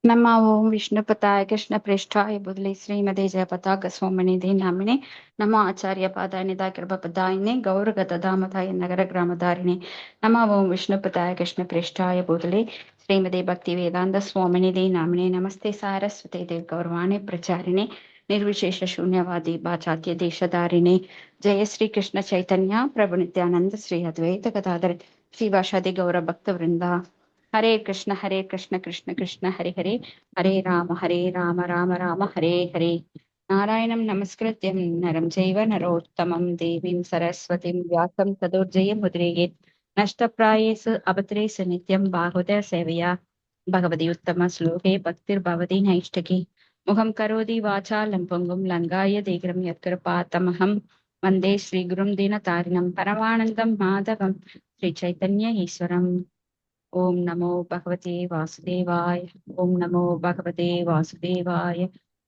नमो ओं विष्णुपताय कृष्णप्रेष्ठाय बुधले श्रीमते जयपताक स्वामिनिधि नामिने नमो आचार्य पादाय निधाय कृपपदायिने गौरगतधामधाय नगर ग्रामधारिणे नमो ओं विष्णुपताय कृष्णप्रेष्ठाय बुधले श्रीमते भक्ति वेदांत स्वामिनिधि नामिने नमस्ते सारस्वती देव गौरवाणी प्रचारिणे निर्विशेष शून्यवादी पाश्चात्य देशधारिणे जय श्री कृष्ण चैतन्य प्रभु नित्यानंद श्री अद्वैत गदाधर श्रीवासादि गौर भक्त वृंदा हरे कृष्ण कृष्ण कृष्ण हरे हरे हरे राम राम राम हरे हरे नारायणं नमस्कृत्यं नरं चैव नरोत्तमं देवीं सरस्वतीं व्यासं तदोर्जय मुद्रेयेत् नष्टप्रायेषु अभद्रेषु नित्यं बाहुदय सेवया भगवति उत्तम श्लोके भक्तिर्भवति नैष्ठिकी मुखं करोति वाचालं पुङ्गुं लङ्गाय देग्रं यत्कृपातमहं वन्दे श्रीगुरुं दीनतारिणं परमानन्दं माधवं श्रीचैतन्य ईश्वरम् ओम नमो भगवते वासुदेवाय। ओम नमो भगवते वासुदेवाय।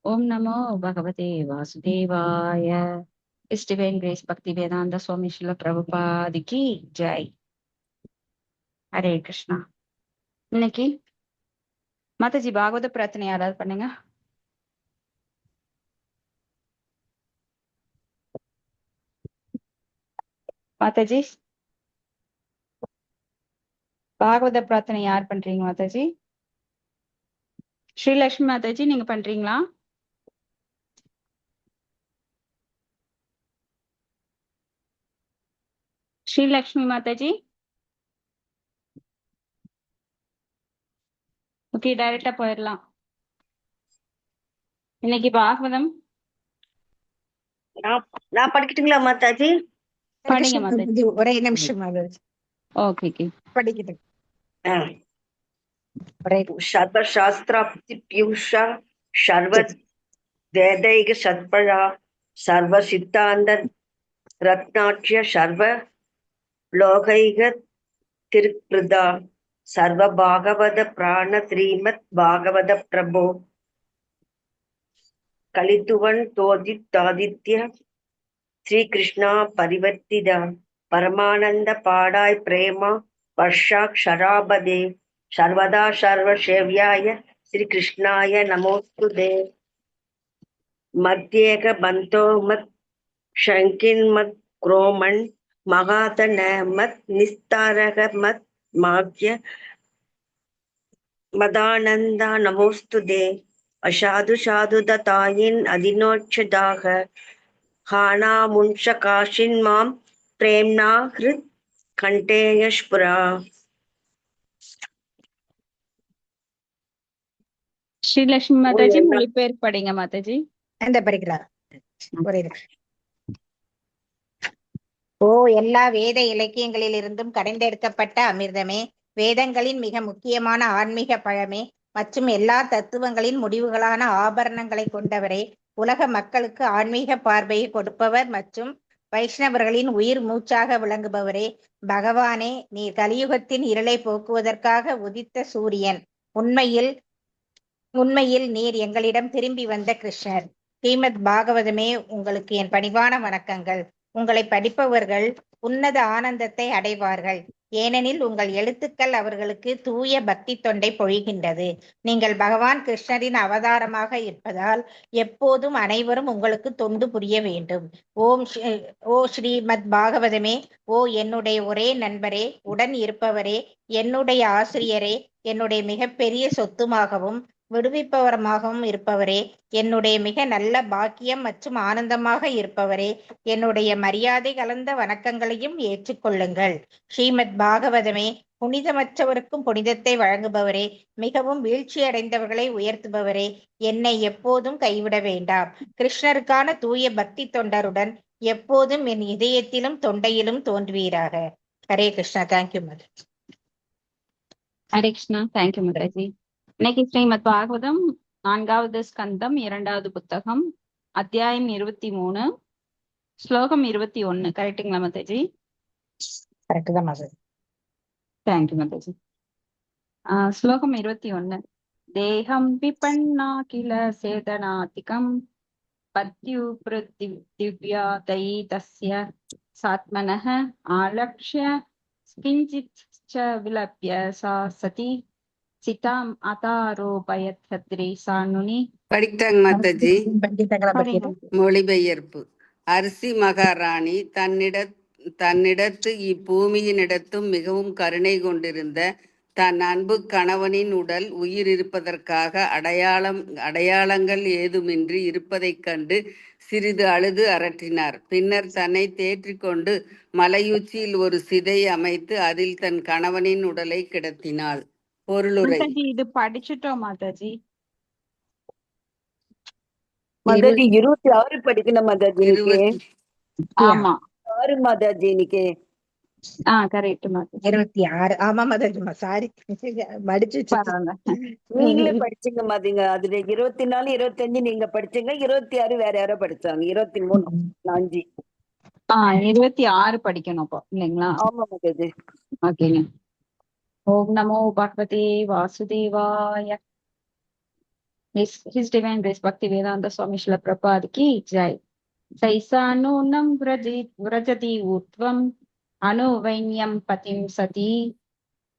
ओम नमो भगवते वासुदेवाय। इस डिवाइन ग्रेस भक्ति वेदांत स्वामी श्रील प्रभुपाद की जय। हरे कृष्णा। இன்னைக்கு மாதாஜி பாகவத பிரார்த்தனை யாராவது பண்ணுங்க. மாதாஜி பாகவத பிரார்த்தனை யார் பண்றீங்க மாதாஜி? ஸ்ரீலட்சுமி மாதாஜி நீங்க பண்றீங்களா? ஸ்ரீலட்சுமி மாதாஜி ஓகே, டைரக்டா போயிடலாம். இன்னைக்கு பாகவதம் நான் படிக்கட்டுங்களா மாதாஜி? படிங்க மாதாஜி. ஒரே நிமிஷம் மாதாஜி. ஓகே படிக்கிட்டு சர்வசாஸ்திராப்தி பியூஷா சர்வ வேதைக சத்பழா சர்வ சித்தாந்த ரத்னாட்சிய சர்வ லோகைக திருப்ருதா சர்வ பாகவத பிராண ஸ்ரீமத் பாகவத பிரபோ கலித்துவன் தோதித்தாதித்ய ஸ்ரீ கிருஷ்ணா பரிவர்த்திதா பரமானந்த பாடாய் பிரேமா வர்ஷாக்ஷராபதே सर्वदा सर्वसेव्याय श्री कृष्णाय नमोस्तुते मध्येक बन्तो मत् शंकिन मत् क्रोमन् महातन मत् निस्तारक मत् माज्य मदानन्दा नमोस्तुते असाधु साधु दतायिन् अधिनोच्छदाः हाना मुंशकाशिन् मां प्रेम्णा हृत् कण्ठेयस्पुरा. ஸ்ரீலட்சுமி மாதாஜி மொழிபெயர்ப்பு படிங்க மாதாஜி. அந்த படிக்கலாம். ஒரே ஓ எல்லா வேத இலக்கியங்களில் இருந்தும் கடைந்தெடுக்கப்பட்ட அமிர்தமே, வேதங்களின் மிக முக்கியமான ஆன்மீக பழமே மற்றும் எல்லா தத்துவங்களின் முடிவுகளான ஆபரணங்களை கொண்டவரே, உலக மக்களுக்கு ஆன்மீக பார்வையை கொடுப்பவர் மற்றும் வைஷ்ணவர்களின் உயிர் மூச்சாக விளங்குபவரே, பகவானே நீர் கலியுகத்தின் இருளை போக்குவதற்காக உதித்த சூரியன். உண்மையில் நீர் எங்களிடம் திரும்பி வந்த கிருஷ்ணர். ஸ்ரீமத் பாகவதமே, உங்களுக்கு என் பணிவான வணக்கங்கள். உங்களை படிப்பவர்கள் உன்னத ஆனந்தத்தை அடைவார்கள், ஏனெனில் உங்கள் எழுத்துக்கள் அவர்களுக்கு தூய பக்தி தொண்டை பொழிகின்றது. நீங்கள் பகவான் கிருஷ்ணரின் அவதாரமாக இருப்பதால் எப்போதும் அனைவரும் உங்களுக்கு தொண்டு புரிய வேண்டும். ஓ ஸ்ரீமத் பாகவதமே, ஓ என்னுடைய ஒரே நண்பரே, உடன் இருப்பவரே, என்னுடைய ஆசிரியரே, என்னுடைய மிகப்பெரிய சொத்துமாகவும் விடுவிப்பவரமாகவும் இருப்பவரே, என்னுடைய மிக நல்ல பாக்கியம் மற்றும் ஆனந்தமாக இருப்பவரே, என்னுடைய மரியாதை கலந்த வணக்கங்களையும் ஏற்றுக்கொள்ளுங்கள். ஸ்ரீமத் பாகவதமே, புனிதமற்றவருக்கும் புனிதத்தை வழங்குபவரே, மிகவும் வீழ்ச்சி அடைந்தவர்களை உயர்த்துபவரே, என்னை எப்போதும் கைவிட வேண்டாம். கிருஷ்ணருக்கான தூய பக்தி தொண்டருடன் எப்போதும் என் இதயத்திலும் தொண்டையிலும் தோன்றுவீராக. Hare Krishna. Thank you mother. Hare Krishna. Thank you Mataji. இன்னைக்கு ஸ்ரீமத் பாகவதம் 4வது ஸ்கந்தம் 2வது புத்தகம் அத்தியாயம் 23 ஸ்லோகம் 21. கரெக்டுங்களா மாதாஜி? கரெக்ட் தான் மாதாஜி. தேங்க்யூ மாதாஜி. ஸ்லோகம் 21. தேகம் விபன்னா கில சேதனாதிகம் பத்யு பிருத்திவ்யா தைதஸ்ய சாத்மனः ஆலக்ஷ்ய கிஞ்சித் ச விலப்ய சா சதி சிதாம் அதாரோபயத் சத்ரே சானுனி. படித்தாங்க மாதாஜி. படிங்க. மொழிபெயர்ப்பு. அரிசி மகாராணி தன்னிடத்து இப்பூமியினிடத்தும் மிகவும் கருணை கொண்டிருந்த தன் அன்பு கணவனின் உடல் உயிர் இருப்பதற்காக அடையாளங்கள் ஏதுமின்றி இருப்பதைக் கண்டு சிறிது அழுது அரற்றினார். பின்னர் தன்னை தேற்றிக்கொண்டு மலையுச்சியில் ஒரு சிதை அமைத்து அதில் தன் கணவனின் உடலை கிடத்தினாள். பொருளுரை. மாதாஜி இது படிச்சுட்டோம் மாதாஜி. மாதாஜி 26 படிக்கணும் மாதாஜி இன்னைக்கு. ஆமா 6 மாதாஜி இன்னைக்கு. கரெக்ட் மாதாஜி. 26. ஆமா மாதாஜி, சாரி மடிச்சு பரவாயில்ல. நீங்களே படிச்சுங்க மாதீங்க. அதுல 24 25 நீங்க படிச்சீங்க, 26 வேற யாரோ படிச்சாங்க. 23 5. 26 படிக்கணும் அப்போ இல்லைங்களா? ஆமா மாதாஜி. ஓகேங்க. ஓம் நமோ பகவதே வாசுதேவாய. His Divine Grace Bhakti Vedanta Swami Srila Prabhupada ki jai. Saisanunam vrajati utvam anuvainyam patim sati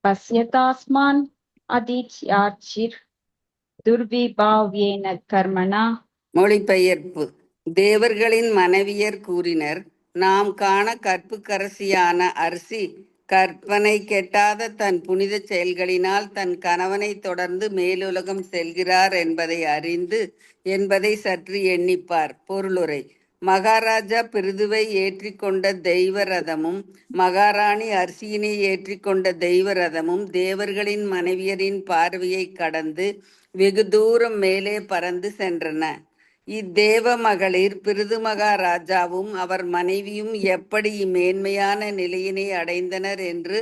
pasyatasman adityarchir durvibhavyena karmana. மொழிபெயர்ப்பு. தேவர்களின் மனைவியர் கூறினர், நாம் காண கற்புக்கரசியான அரிசி கற்பனை கெட்டாத தன் புனித செயல்களினால் தன் கணவனை தொடர்ந்து மேலுலகம் செல்கிறார் என்பதை சற்று எண்ணிப்பார். பொருளுரை. மகாராஜா பிருதுவை ஏற்றிக்கொண்ட தெய்வ ரதமும் மகாராணி அரிசியினை ஏற்றிக்கொண்ட தெய்வ ரதமும் தேவர்களின் மனைவியரின் பார்வையை கடந்து வெகு தூரம் மேலே பறந்து சென்றன. இத்தேவ மகளிர் பிருது மகாராஜாவும் அவர் மனைவியும் எப்படி மேன்மையான நிலையினை அடைந்தனர் என்று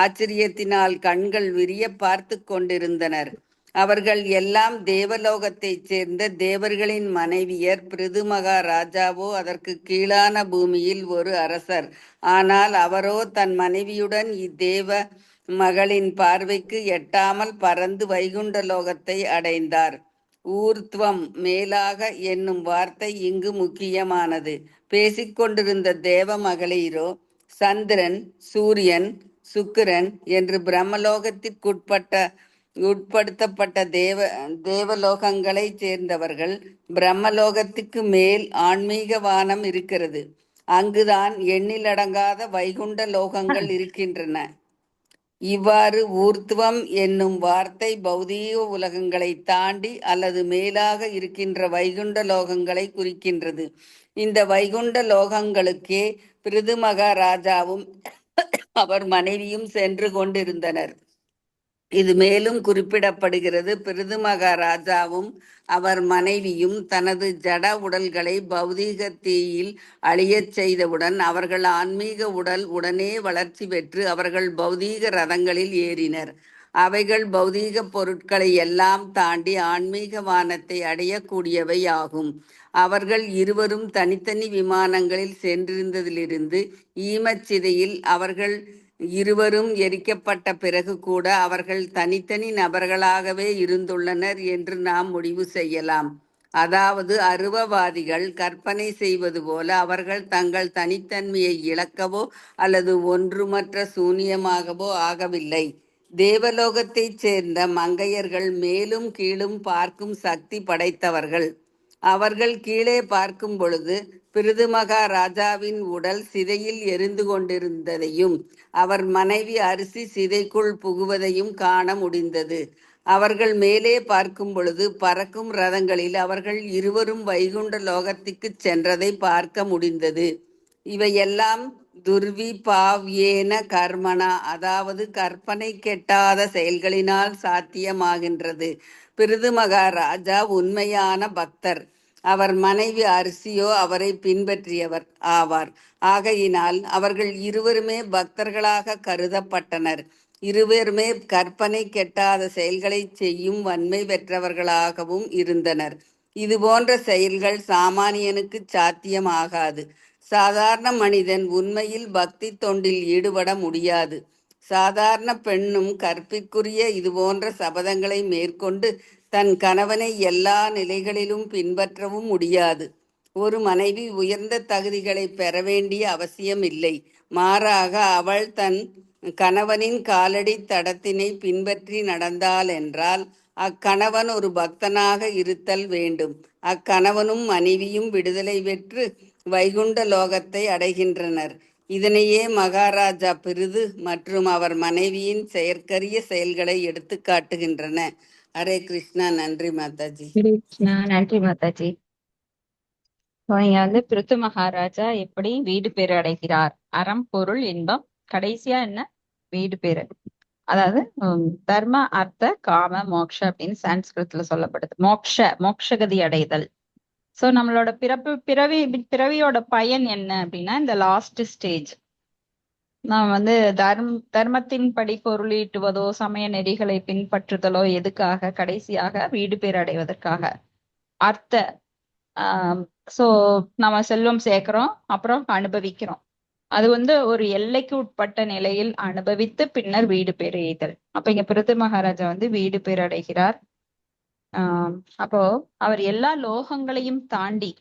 ஆச்சரியத்தினால் கண்கள் விரிய பார்த்து கொண்டிருந்தனர். அவர்கள் எல்லாம் தேவலோகத்தைச் சேர்ந்த தேவர்களின் மனைவியர். பிருது மகாராஜாவோ அதற்கு கீழான பூமியில் ஒரு அரசர். ஆனால் அவரோ தன் மனைவியுடன் இத்தேவ மகளின் பார்வைக்கு எட்டாமல் பறந்து வைகுண்ட லோகத்தை அடைந்தார். ஊர்த்வம் மேலாக என்னும் வார்த்தை இங்கு முக்கியமானது. பேசிக்கொண்டிருந்த தேவ மகளிரோ சந்திரன், சூரியன், சுக்கிரன் என்று உட்படுத்தப்பட்ட தேவலோகங்களைச் சேர்ந்தவர்கள். பிரம்மலோகத்துக்கு மேல் ஆன்மீக வானம் இருக்கிறது. அங்குதான் எண்ணிலடங்காத வைகுண்ட லோகங்கள் இருக்கின்றன. இவ்வாறு ஊர்த்துவம் என்னும் வார்த்தை பௌதீக உலகங்களை தாண்டி அல்லது மேலாக இருக்கின்ற வைகுண்ட லோகங்களை குறிக்கின்றது. இந்த வைகுண்ட லோகங்களுக்கே பிருது மகாராஜாவும் அவர் மனைவியும் சென்று கொண்டிருந்தனர். இது மேலும் குறிப்பிடப்படுகிறது. பிருது மகாராஜாவும் அவர் மனைவியும் தனது ஜட உடல்களை பௌதீக தீயில் அழியச் செய்தவுடன் அவர்கள் ஆன்மீக உடல் உடனே வளர்ச்சி பெற்று அவர்கள் பௌதீக ரதங்களில் ஏறினர். அவைகள் பௌதீக பொருட்களை எல்லாம் தாண்டி ஆன்மீக வானத்தை அடையக்கூடியவை ஆகும். அவர்கள் இருவரும் தனித்தனி விமானங்களில் சென்றிருந்ததிலிருந்து ஈமச்சிதையில் அவர்கள் இருவரும் எரிக்கப்பட்ட பிறகு கூட அவர்கள் தனித்தனி நபர்களாகவே இருந்துள்ளனர் என்று நாம் முடிவு செய்யலாம். அதாவது அருவவாதிகள் கற்பனை செய்வது போல அவர்கள் தங்கள் தனித்தன்மையை இழக்கவோ அல்லது ஒன்றுமற்ற சூனியமாகவோ ஆகவில்லை. தேவலோகத்தைச் சேர்ந்த மங்கையர்கள் மேலும் கீழும் பார்க்கும் சக்தி படைத்தவர்கள். அவர்கள் கீழே பார்க்கும் பொழுது பிருது மகாராஜாவின் உடல் சிதையில் எரிந்து கொண்டிருந்ததையும் அவர் மனைவி அரிசி சிதைக்குள் புகுவதையும் காண முடிந்தது. அவர்கள் மேலே பார்க்கும் பொழுது பறக்கும் ரதங்களில் அவர்கள் இருவரும் வைகுண்ட லோகத்துக்கு சென்றதை பார்க்க முடிந்தது. இவையெல்லாம் துர்விபாவ்யேன கர்மனா, அதாவது கற்பனை கெட்டாத செயல்களினால் சாத்தியமாகின்றது. பிருது மகாராஜா உண்மையான பக்தர். அவர் மனைவி அரிசியோ அவரை பின்பற்றியவர் ஆவார். ஆகையினால் அவர்கள் இருவருமே பக்தர்களாக கருதப்பட்டனர். இருவருமே கற்பனை கெட்டாத செயல்களை செய்யும் வன்மை பெற்றவர்களாகவும் இருந்தனர். இது போன்ற செயல்கள் சாமானியனுக்கு சாத்தியமாகாது. சாதாரண மனிதன் உண்மையில் பக்தி தொண்டில் ஈடுபட முடியாது. சாதாரண பெண்ணும் கற்பிற்குரிய இதுபோன்ற சபதங்களை மேற்கொண்டு தன் கணவனை எல்லா நிலைகளிலும் பின்பற்றவும் முடியாது. ஒரு மனைவி உயர்ந்த தகுதிகளை பெற வேண்டிய அவசியம் இல்லை. மாறாக அவள் தன் கணவனின் காலடி தடத்தினை பின்பற்றி நடந்தால் என்றால் அக்கணவன் ஒரு பக்தனாக இருத்தல் வேண்டும். அக்கணவனும் மனைவியும் விடுதலை பெற்று வைகுண்ட லோகத்தை அடைகின்றனர். இதனையே மகாராஜா பிருது மற்றும் அவர் மனைவியின் செயற்கரிய செயல்களை எடுத்து காட்டுகின்றன. ஹரே கிருஷ்ணா. நன்றி மாதாஜி. கிருஷ்ணா. நன்றி மாதாஜி. இங்க வந்து பிருத்து மகாராஜா எப்படி வீடு பேறு அடைகிறார், அறம் பொருள் இன்பம், கடைசியா என்ன வீடு பேறு. அதாவது தர்ம அர்த்த காம மோக்ஷ அப்படின்னு சான்ஸ்கிருத்ல சொல்லப்படுது. மோக்ஷகதி அடைதல். சோ நம்மளோட பிறவியோட பயன் என்ன அப்படின்னா இந்த லாஸ்ட் ஸ்டேஜ் நாம் வந்து தர்மத்தின்படி பொருளீட்டுவதோ சமய நெறிகளை பின்பற்றுதலோ எதுக்காக, கடைசியாக வீடு பேறு அடைவதற்காக. அர்த்த சோ நம்ம செல்வம் சேர்க்கிறோம், அப்புறம் அனுபவிக்கிறோம். அது வந்து ஒரு எல்லைக்கு உட்பட்ட நிலையில் அனுபவித்து பின்னர் வீடு பேறு எய்தல். அப்ப இங்க பிருத்து மகாராஜா வந்து வீடு பேறு அடைகிறார். அப்போ அவர் எல்லா லோகங்களையும் தாண்டி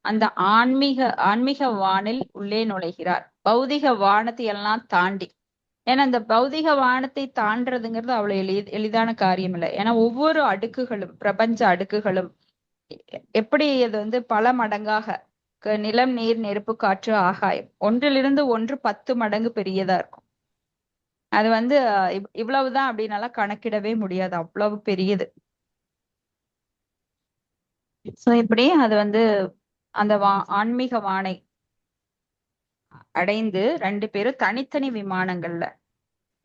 அந்த ஆன்மீக வானில் உள்ளே நுழைகிறார். பௌதிக வானத்தை எல்லாம் தாண்டி. ஏன்னா இந்த பௌதிக வானத்தை தாண்டதுங்கிறது அவ்வளவு எளிதான காரியம் இல்லை. ஏன்னா ஒவ்வொரு அடுக்குகளும், பிரபஞ்ச அடுக்குகளும் எப்படி அது வந்து பல மடங்காக நிலம், நீர், நெருப்பு, காற்று, ஆகாயம் ஒன்றிலிருந்து ஒன்று 10 மடங்கு பெரியதா இருக்கும். அது வந்து இவ்வளவுதான் அப்படின்னால கணக்கிடவே முடியாது, அவ்வளவு பெரியது. சோ இப்படி அது வந்து அந்த ஆன்மீக வானை அடைந்து 2 பேரும் தனித்தனி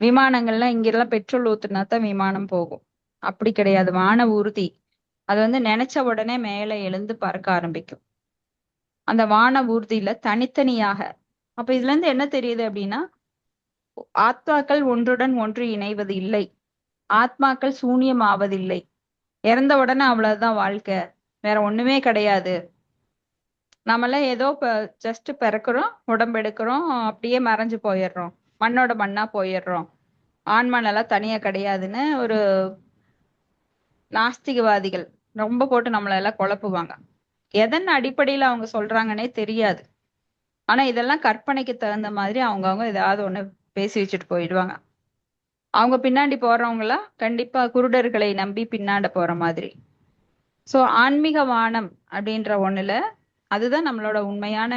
விமானங்கள்ல இங்கெல்லாம் பெட்ரோல் ஊத்துனா தான் விமானம் போகும். அப்படி கிடையாது, வான ஊர்தி. அது வந்து நினைச்ச உடனே மேல எழுந்து பறக்க ஆரம்பிக்கும் அந்த வான ஊர்தியில தனித்தனியாக. அப்ப இதுல இருந்து என்ன தெரியுது அப்படின்னா, ஆத்மாக்கள் ஒன்றுடன் ஒன்று இணைவது இல்லை, ஆத்மாக்கள் சூன்யமாவதில்லை. இறந்த உடனே அவ்வளவுதான் வாழ்க்கை, வேற ஒண்ணுமே கிடையாது. நம்மளாம் ஏதோ ஜஸ்ட் பிறக்கிறோம், உடம்பு எடுக்கிறோம், அப்படியே மறைஞ்சு போயிடுறோம், மண்ணோட மண்ணா போயிடுறோம். ஆன்மானெல்லாம் தனியா கிடையாதுன்னு ஒரு நாஸ்திகவாதிகள் ரொம்ப போட்டு நம்மளெல்லாம் குழப்புவாங்க. எதன் அடிப்படையில அவங்க சொல்றாங்கன்னே தெரியாது. ஆனா இதெல்லாம் கற்பனைக்கு தகுந்த மாதிரி அவங்கவுங்க ஏதாவது ஒண்ணு பேசி வச்சுட்டு போயிடுவாங்க. அவங்க பின்னாடி போறவங்களா கண்டிப்பா குருடர்களை நம்பி பின்னாண்ட போற மாதிரி. சோ ஆன்மீக வானம் அப்படின்ற ஒண்ணுல அதுதான் நம்மளோட உண்மையான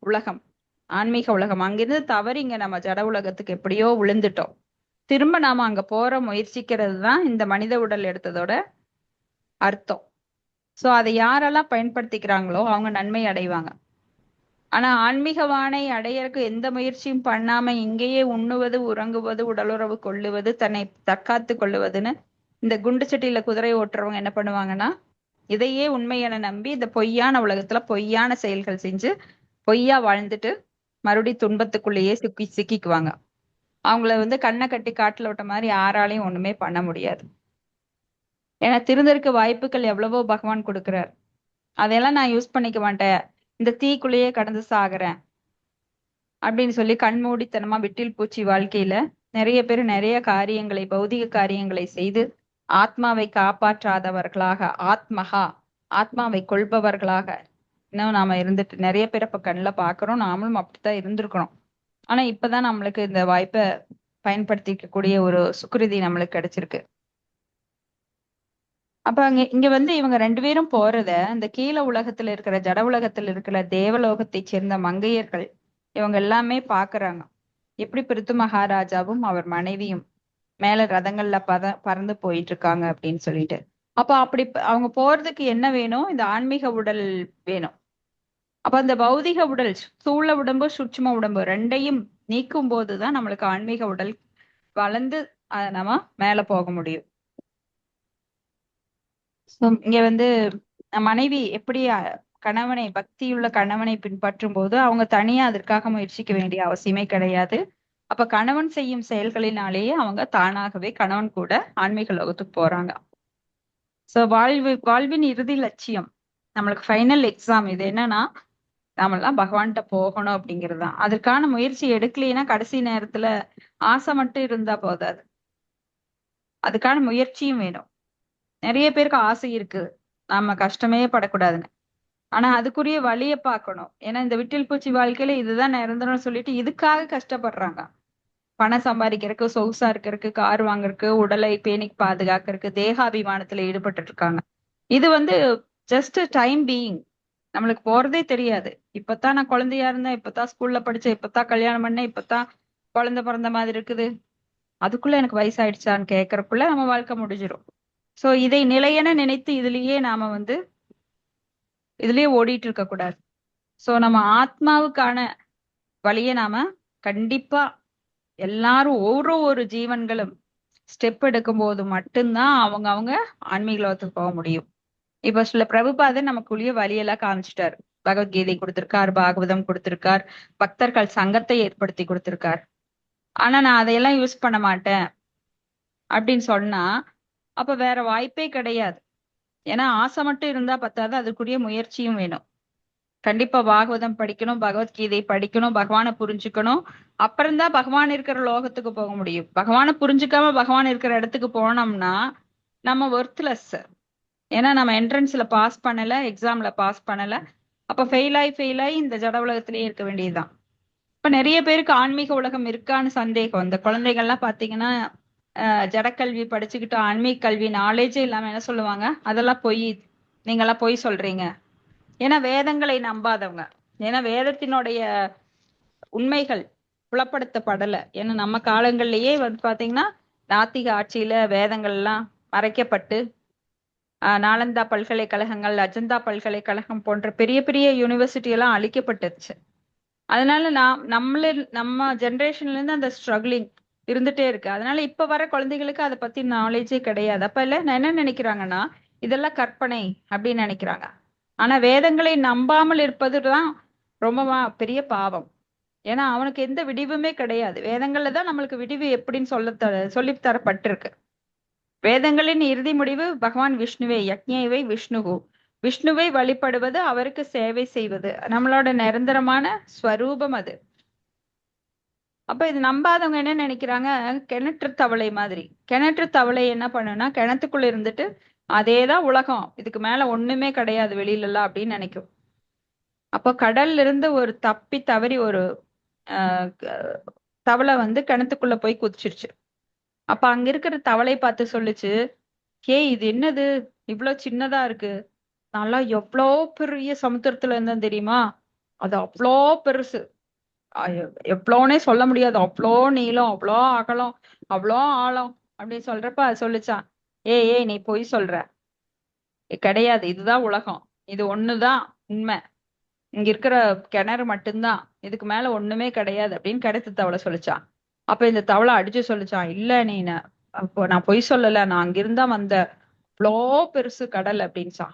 உலகம், ஆன்மீக உலகம். அங்கிருந்து தவறி இங்க நம்ம ஜட உலகத்துக்கு எப்படியோ விழுந்துட்டோம். திரும்ப நாம அங்க போற முயற்சிக்கிறது தான் இந்த மனித உடல் எடுத்ததோட அர்த்தம். சோ அதை யாரெல்லாம் பயன்படுத்திக்கிறாங்களோ அவங்க நன்மை அடைவாங்க. ஆனா ஆன்மீக வானை அடையறதுக்கு எந்த முயற்சியும் பண்ணாம இங்கேயே உண்ணுவது, உறங்குவது, உடலுறவு கொள்ளுவது, தன்னை தற்காத்து கொள்ளுவதுன்னு இந்த குண்டு சட்டியில குதிரை ஓட்டுறவங்க என்ன பண்ணுவாங்கன்னா, இதையே உண்மை என நம்பி இந்த பொய்யான உலகத்துல பொய்யான செயல்கள் செஞ்சு பொய்யா வாழ்ந்துட்டு மறுபடி துன்பத்துக்குள்ளேயே சிக்கிக்குவாங்க. அவங்கள வந்து கண்ணை கட்டி காட்டுல விட்ட மாதிரி யாராலையும் ஒண்ணுமே பண்ண முடியாது. ஏன்னா திருந்தருக்கு வாய்ப்புகள் எவ்வளவோ பகவான் கொடுக்குறார். அதையெல்லாம் நான் யூஸ் பண்ணிக்க மாட்டேன், இந்த தீக்குள்ளேயே கடந்து சாகுறேன் அப்படின்னு சொல்லி கண்மூடித்தனமா விட்டில் பூச்சி வாழ்க்கையில நிறைய பேர் நிறைய காரியங்களை, பௌதிக காரியங்களை செய்து ஆத்மாவை காப்பாற்றாதவர்களாக, ஆத்மாவை கொள்பவர்களாக இன்னும் நாம இருந்துட்டு நிறைய பேர் இப்ப கண்ணுல பாக்குறோம். நாமளும் அப்படித்தான் இருந்திருக்கிறோம். ஆனா இப்பதான் நம்மளுக்கு இந்த வாய்ப்பை பயன்படுத்திக்க ஒரு சுக்கிருதி நம்மளுக்கு கிடைச்சிருக்கு. அப்ப இங்க வந்து இவங்க 2 பேரும் போறத இந்த கீழ உலகத்துல இருக்கிற ஜட உலகத்துல இருக்கிற தேவலோகத்தை சேர்ந்த மங்கையர்கள் இவங்க எல்லாமே பாக்குறாங்க. எப்படி பிருத்து மகாராஜாவும் அவர் மனைவியும் மேல ரதங்கள்ல பறந்து போயிட்டு இருக்காங்க அப்படின்னு சொல்லிட்டு. அப்ப அப்படி அவங்க போறதுக்கு என்ன வேணும்? இந்த ஆன்மீக உடல் வேணும். அப்ப அந்த பௌதிக உடல், ஸ்தூல உடம்பு, சூட்சும உடம்பு ரெண்டையும் நீக்கும் போதுதான் நம்மளுக்கு ஆன்மீக உடல் வளர்ந்து நம்ம மேல போக முடியும். இங்க வந்து மனைவி எப்படி கணவனை, பக்தியுள்ள கணவனை பின்பற்றும் போது அவங்க தனியா அதற்காக முயற்சிக்க வேண்டிய அவசியமே கிடையாது. அப்ப கணவன் செய்யும் செயல்களினாலேயே அவங்க தானாகவே கணவன் கூட ஆன்மீக லோகத்துக்கு போறாங்க. சோ வாழ்வின் இறுதி லட்சியம், நம்மளுக்கு ஃபைனல் எக்ஸாம் இது என்னன்னா, நாமெல்லாம் பகவான்கிட்ட போகணும் அப்படிங்கிறது தான். அதற்கான முயற்சி எடுக்கலைன்னா கடைசி நேரத்துல ஆசை மட்டும் இருந்தா போதாது, அதுக்கான முயற்சியும் வேணும். நிறைய பேருக்கு ஆசை இருக்கு நாம கஷ்டமே படக்கூடாதுன்னு, ஆனா அதுக்குரிய வழிய பார்க்கணும். ஏன்னா இந்த விட்டில் பூச்சி வாழ்க்கையில இதுதான் நிரந்தரம் சொல்லிட்டு இதுக்காக கஷ்டப்படுறாங்க. பணம் சம்பாதிக்கிறதுக்கு, சொகுசா இருக்கிறதுக்கு, கார் வாங்குறதுக்கு, உடலை பேணி பாதுகாக்கிறதுக்கு, தேகாபிமானத்துல ஈடுபட்டு இருக்காங்க. இது வந்து ஜஸ்ட் டைம் பீயிங். நம்மளுக்கு போறதே தெரியாது. இப்பதான் நான் குழந்தையா இருந்தேன், இப்பதான் ஸ்கூல்ல படிச்சேன், இப்பதான் கல்யாணம் பண்ணேன், இப்பதான் குழந்தை பிறந்த மாதிரி இருக்குது, அதுக்குள்ள எனக்கு வயசாயிடுச்சான்னு கேட்கறதுக்குள்ள நம்ம வாழ்க்கை முடிஞ்சிடும். சோ இதை நிலையென நினைத்து இதுலயே ஓடிட்டு இருக்க கூடாது. சோ நம்ம ஆத்மாவுக்கான வழியை நாம கண்டிப்பா எல்லாரும் ஒரு ஜீவன்களும் ஸ்டெப் எடுக்கும் போது மட்டும்தான் அவங்க ஆன்மீக லோகத்துக்கு போக முடியும். இப்ப சில பிரபுபாதர் நமக்குள்ளேயே வழியெல்லாம் காமிச்சிட்டாரு. பகவத்கீதை கொடுத்திருக்கார், பாகவதம் கொடுத்திருக்கார், பக்தர்கள் சங்கத்தை ஏற்படுத்தி கொடுத்திருக்கார். ஆனா நான் அதையெல்லாம் யூஸ் பண்ண மாட்டேன் அப்படின்னு சொன்னா அப்ப வேற வாய்ப்பே கிடையாது. ஏன்னா ஆசை மட்டும் இருந்தா பத்தாது, அதுக்குரிய முயற்சியும் வேணும். கண்டிப்பா பாகவதம் படிக்கணும், பகவத்கீதை படிக்கணும், பகவானை புரிஞ்சுக்கணும். அப்புறம்தான் பகவான் இருக்கிற லோகத்துக்கு போக முடியும். பகவானை புரிஞ்சுக்காம பகவான் இருக்கிற இடத்துக்கு போனோம்னா நம்ம ஒர்த்லெஸ். ஏன்னா நம்ம என்ட்ரன்ஸ்ல பாஸ் பண்ணல, எக்ஸாம்ல பாஸ் பண்ணல. அப்ப ஃபெயில் ஆகி இந்த ஜட உலகத்திலேயே இருக்க வேண்டியதுதான். இப்ப நிறைய பேருக்கு ஆன்மீக உலகம் இருக்கான்னு சந்தேகம். இந்த குழந்தைகள்லாம் பாத்தீங்கன்னா ஜடக்கல்வி படிச்சுக்கிட்டு ஆன்மீக கல்வி நாலேஜே இல்லாம என்ன சொல்லுவாங்க, அதெல்லாம் பொய், நீங்கெல்லாம் பொய் சொல்றீங்க. ஏன்னா வேதங்களை நம்பாதவங்க. ஏன்னா வேதத்தினுடைய உண்மைகள் புலப்படுத்தப்படல. ஏன்னா நம்ம காலங்கள்லயே பாத்தீங்கன்னா நாத்திக ஆட்சியில வேதங்கள் எல்லாம் மறைக்கப்பட்டு நாலந்தா பல்கலைக்கழகங்கள், அஜந்தா பல்கலைக்கழகம் போன்ற பெரிய பெரிய யூனிவர்சிட்டி எல்லாம் அழிக்கப்பட்டுச்சு. அதனால நம்ம ஜெனரேஷன்ல இருந்து அந்த ஸ்ட்ரகிளிங் இருந்துட்டே இருக்கு. அதனால இப்ப வர குழந்தைகளுக்கு அதை பத்தி நாலேஜே கிடையாது. அப்ப என்ன நினைக்கிறாங்கன்னா இதெல்லாம் கற்பனை அப்படின்னு நினைக்கிறாங்க. ஆனா வேதங்களை நம்பாமல் இருப்பதுதான் ரொம்ப பெரிய பாவம். ஏன்னா அவனுக்கு எந்த விடிவுமே கிடையாது. வேதங்கள்ல தான் நம்மளுக்கு விடிவு எப்படின்னு சொல்லி தரப்பட்டிருக்கு. வேதங்களின் இறுதி முடிவு பகவான் விஷ்ணுவே, யக்ஞேவை விஷ்ணுகு. விஷ்ணுவை வழிபடுவது, அவருக்கு சேவை செய்வது நம்மளோட நிரந்தரமான ஸ்வரூபம் அது. அப்ப இது நம்பாதவங்க என்ன நினைக்கிறாங்க, கிணற்று தவளை மாதிரி. கிணற்று தவளை என்ன பண்ணுன்னா கிணத்துக்குள்ள இருந்துட்டு அதேதான் உலகம், இதுக்கு மேல ஒண்ணுமே கிடையாது வெளியில எல்லாம் அப்படின்னு நினைக்கும். அப்போ கடல்ல இருந்து ஒரு தப்பி தவறி ஒரு தவளை கிணத்துக்குள்ள போய் குதிச்சிருச்சு. அப்ப அங்க இருக்கிற தவளை பார்த்து சொல்லுச்சு, இது என்னது இவ்வளவு சின்னதா இருக்கு, நல்லா எவ்வளோ பெரிய சமுத்திரத்துல இருந்தேன் தெரியுமா, அது அவ்வளோ பெருசு, எவ்வளோனே சொல்ல முடியாது, அவ்வளோ நீளம், அவ்வளோ அகலம், அவ்வளோ ஆழம் அப்படின்னு சொல்றப்ப அது சொல்லுச்சான், ஏய் நீ பொய் சொல்ற, கிடையாது, இதுதான் உலகம், இது ஒண்ணுதான் உண்மை, இங்க இருக்கிற கிணறு மட்டும்தான், இதுக்கு மேல ஒண்ணுமே கிடையாது அப்படின்னு கிணத்து தவளை சொல்லிச்சான். அப்ப இந்த தவளை அடிச்சு சொல்லிச்சான், இல்ல நீ அப்போ நான் பொய் சொல்லல, நான் அங்கிருந்தா வந்த இவ்வளோ பெருசு கடல் அப்படின்ச்சான்.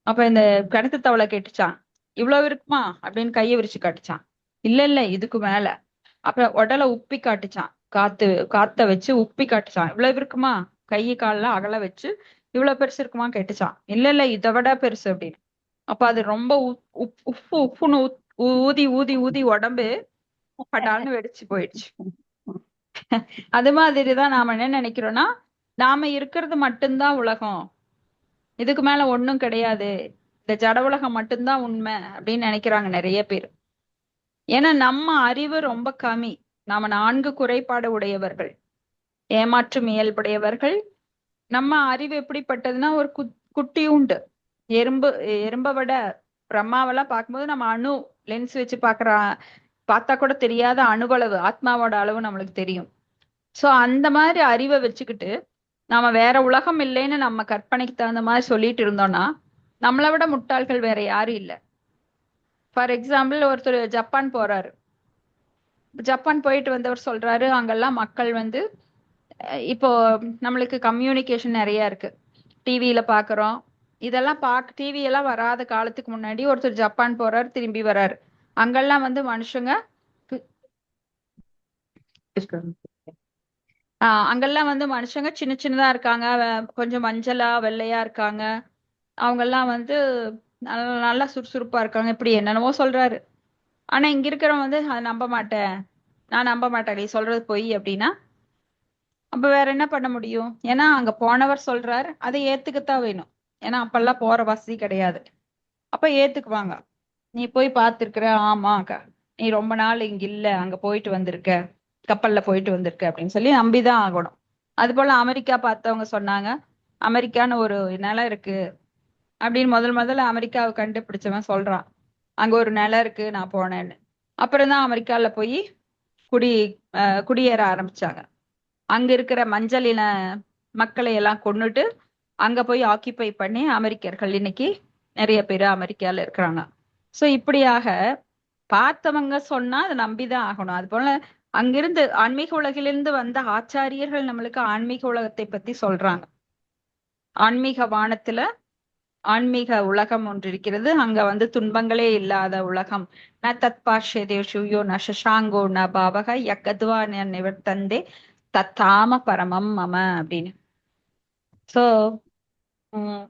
அப்ப இந்த கிணத்து தவளை கேட்டுச்சான், இவ்வளவு இருக்குமா அப்படின்னு கையை விரிச்சு காட்டுச்சான். இல்ல இதுக்கு மேல. அப்ப உடலை உப்பி காட்டுச்சான், காத்த வச்சு உப்பி காட்டுச்சான், இவ்வளவு இருக்குமா, கை கால்லாம் அகல வச்சு இவ்வளவு பெருசு இருக்குமா கேட்டுச்சான். இல்ல இதை விட பெருசு அப்படின்னு. அப்ப அது ரொம்ப உப்புன்னு ஊதி ஊதி ஊதி உடம்பு பட்டால்னு வெடிச்சு போயிடுச்சு. அது மாதிரிதான் நாம என்ன நினைக்கிறோம்னா, நாம இருக்கிறது மட்டும்தான் உலகம், இதுக்கு மேல ஒண்ணும் கிடையாது, இந்த ஜட உலகம் மட்டும்தான் உண்மை அப்படின்னு நினைக்கிறாங்க நிறைய பேர். ஏன்னா நம்ம அறிவு ரொம்ப கம்மி. நாம 4 குறைபாடு உடையவர்கள், ஏமாற்றும் இயல்புடையவர்கள். நம்ம அறிவு எப்படிப்பட்டதுன்னா ஒரு குட்டி உண்டு எறும்பை விட பிரம்மாவெல்லாம் பார்க்கும்போது நம்ம அணு லென்ஸ் வச்சு பார்த்தா கூட தெரியாத அணுவளவு, ஆத்மாவோட அளவு நம்மளுக்கு தெரியும். சோ அந்த மாதிரி அறிவை வச்சுக்கிட்டு நாம வேற உலகம் இல்லைன்னு நம்ம கற்பனைக்கு தகுந்த மாதிரி சொல்லிட்டு இருந்தோம்னா நம்மளை விட முட்டாள்கள் வேற யாரும் இல்லை. ஃபார் எக்ஸாம்பிள், ஒருத்தர் ஜப்பான் போறாரு. ஜப்பான் போயிட்டு வந்தவர் சொல்றாரு, அங்கெல்லாம் மக்கள் இப்போ நம்மளுக்கு கம்யூனிகேஷன் நிறைய இருக்கு, டிவியில பாக்குறோம், இதெல்லாம் டிவி எல்லாம் வராத காலத்துக்கு முன்னாடி ஒருத்தர் ஜப்பான் போறாரு, திரும்பி வர்றாரு. அங்கெல்லாம் மனுஷங்க அங்கெல்லாம் மனுஷங்க சின்ன சின்னதா இருக்காங்க, கொஞ்சம் மஞ்சளா வெள்ளையா இருக்காங்க, அவங்க எல்லாம் நல்லா சுறுசுறுப்பா இருக்காங்க, இப்படி என்னென்னவோ சொல்றாரு. ஆனா இங்க இருக்கிறவன் அதை நம்ப மாட்டேன், நான் நம்ப மாட்டேன், நீ சொல்றது பொய் அப்படின்னா அப்ப வேற என்ன பண்ண முடியும்? ஏன்னா அங்க போனவர் சொல்றாரு, அதை ஏத்துக்கத்தான் வேணும். ஏன்னா அப்பெல்லாம் போற வசதி கிடையாது. அப்ப ஏத்துக்குவாங்க. நீ போய் பார்த்திருக்கிற, ஆமா நீ ரொம்ப நாள் இங்க இல்ல, அங்க போயிட்டு வந்திருக்க, கப்பல்ல போயிட்டு வந்திருக்கு அப்படின்னு சொல்லி நம்பிதான் ஆகணும். அது போல அமெரிக்கா பார்த்தவங்க சொன்னாங்க, அமெரிக்கான்னு ஒரு நிலம் இருக்கு அப்படின்னு முதல்ல அமெரிக்காவை கண்டுபிடிச்சவன் சொல்றான், அங்க ஒரு நிலம் இருக்கு நான் போனேன்னு. அப்புறம் தான் அமெரிக்கால போய் குடி குடியேற ஆரம்பிச்சாங்க. அங்க இருக்கிற மஞ்சள் இன மக்களை எல்லாம் கொன்னுட்டு அங்க போய் ஆக்கிபை பண்ணி அமெரிக்கர்கள் இன்னைக்கு நிறைய பேர் அமெரிக்கால இருக்கிறாங்க. சோ இப்படியாக பார்த்தவங்க சொன்னா அதை நம்பிதான் ஆகணும். அது போல அங்கிருந்து ஆன்மீக உலகிலிருந்து வந்த ஆச்சாரியர்கள் நம்மளுக்கு ஆன்மீக உலகத்தை பத்தி சொல்றாங்க. ஆன்மீக வானத்துல ஆன்மீக உலகம் ஒன்று இருக்கிறது, அங்க துன்பங்களே இல்லாத உலகம். ந தத் பாஷ்யதேஷுயோ ந சசாங்கோ ந பாவக யக்கத்வா நிவர்த்தந்தே தத்தாம பரமம் மம அப்படின்னு. சோ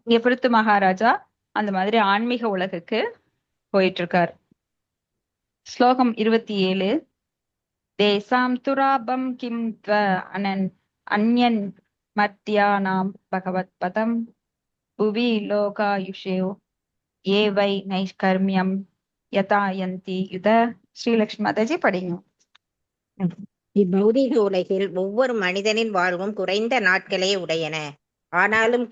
இங்க பிருத்து மகாராஜா அந்த மாதிரி ஆன்மீக உலகுக்கு போயிட்டு இருக்காரு. ஸ்லோகம் 27. தேசாம் துராபம் கிம் த்வ அனன் அன்யன் மத்யானாம் பகவத் பதம் புவி லோகாயுஷேவ் ஏவை நைஷ்கர்மியம் யதாயந்தி யுத. ஸ்ரீலக்ஷ்மி மாதாஜி படிங்க. இப்பௌதீக உலகில் ஒவ்வொரு மனிதனின் வாழ்வும் குறைந்த நாட்களே உடையன. ஆனாலும்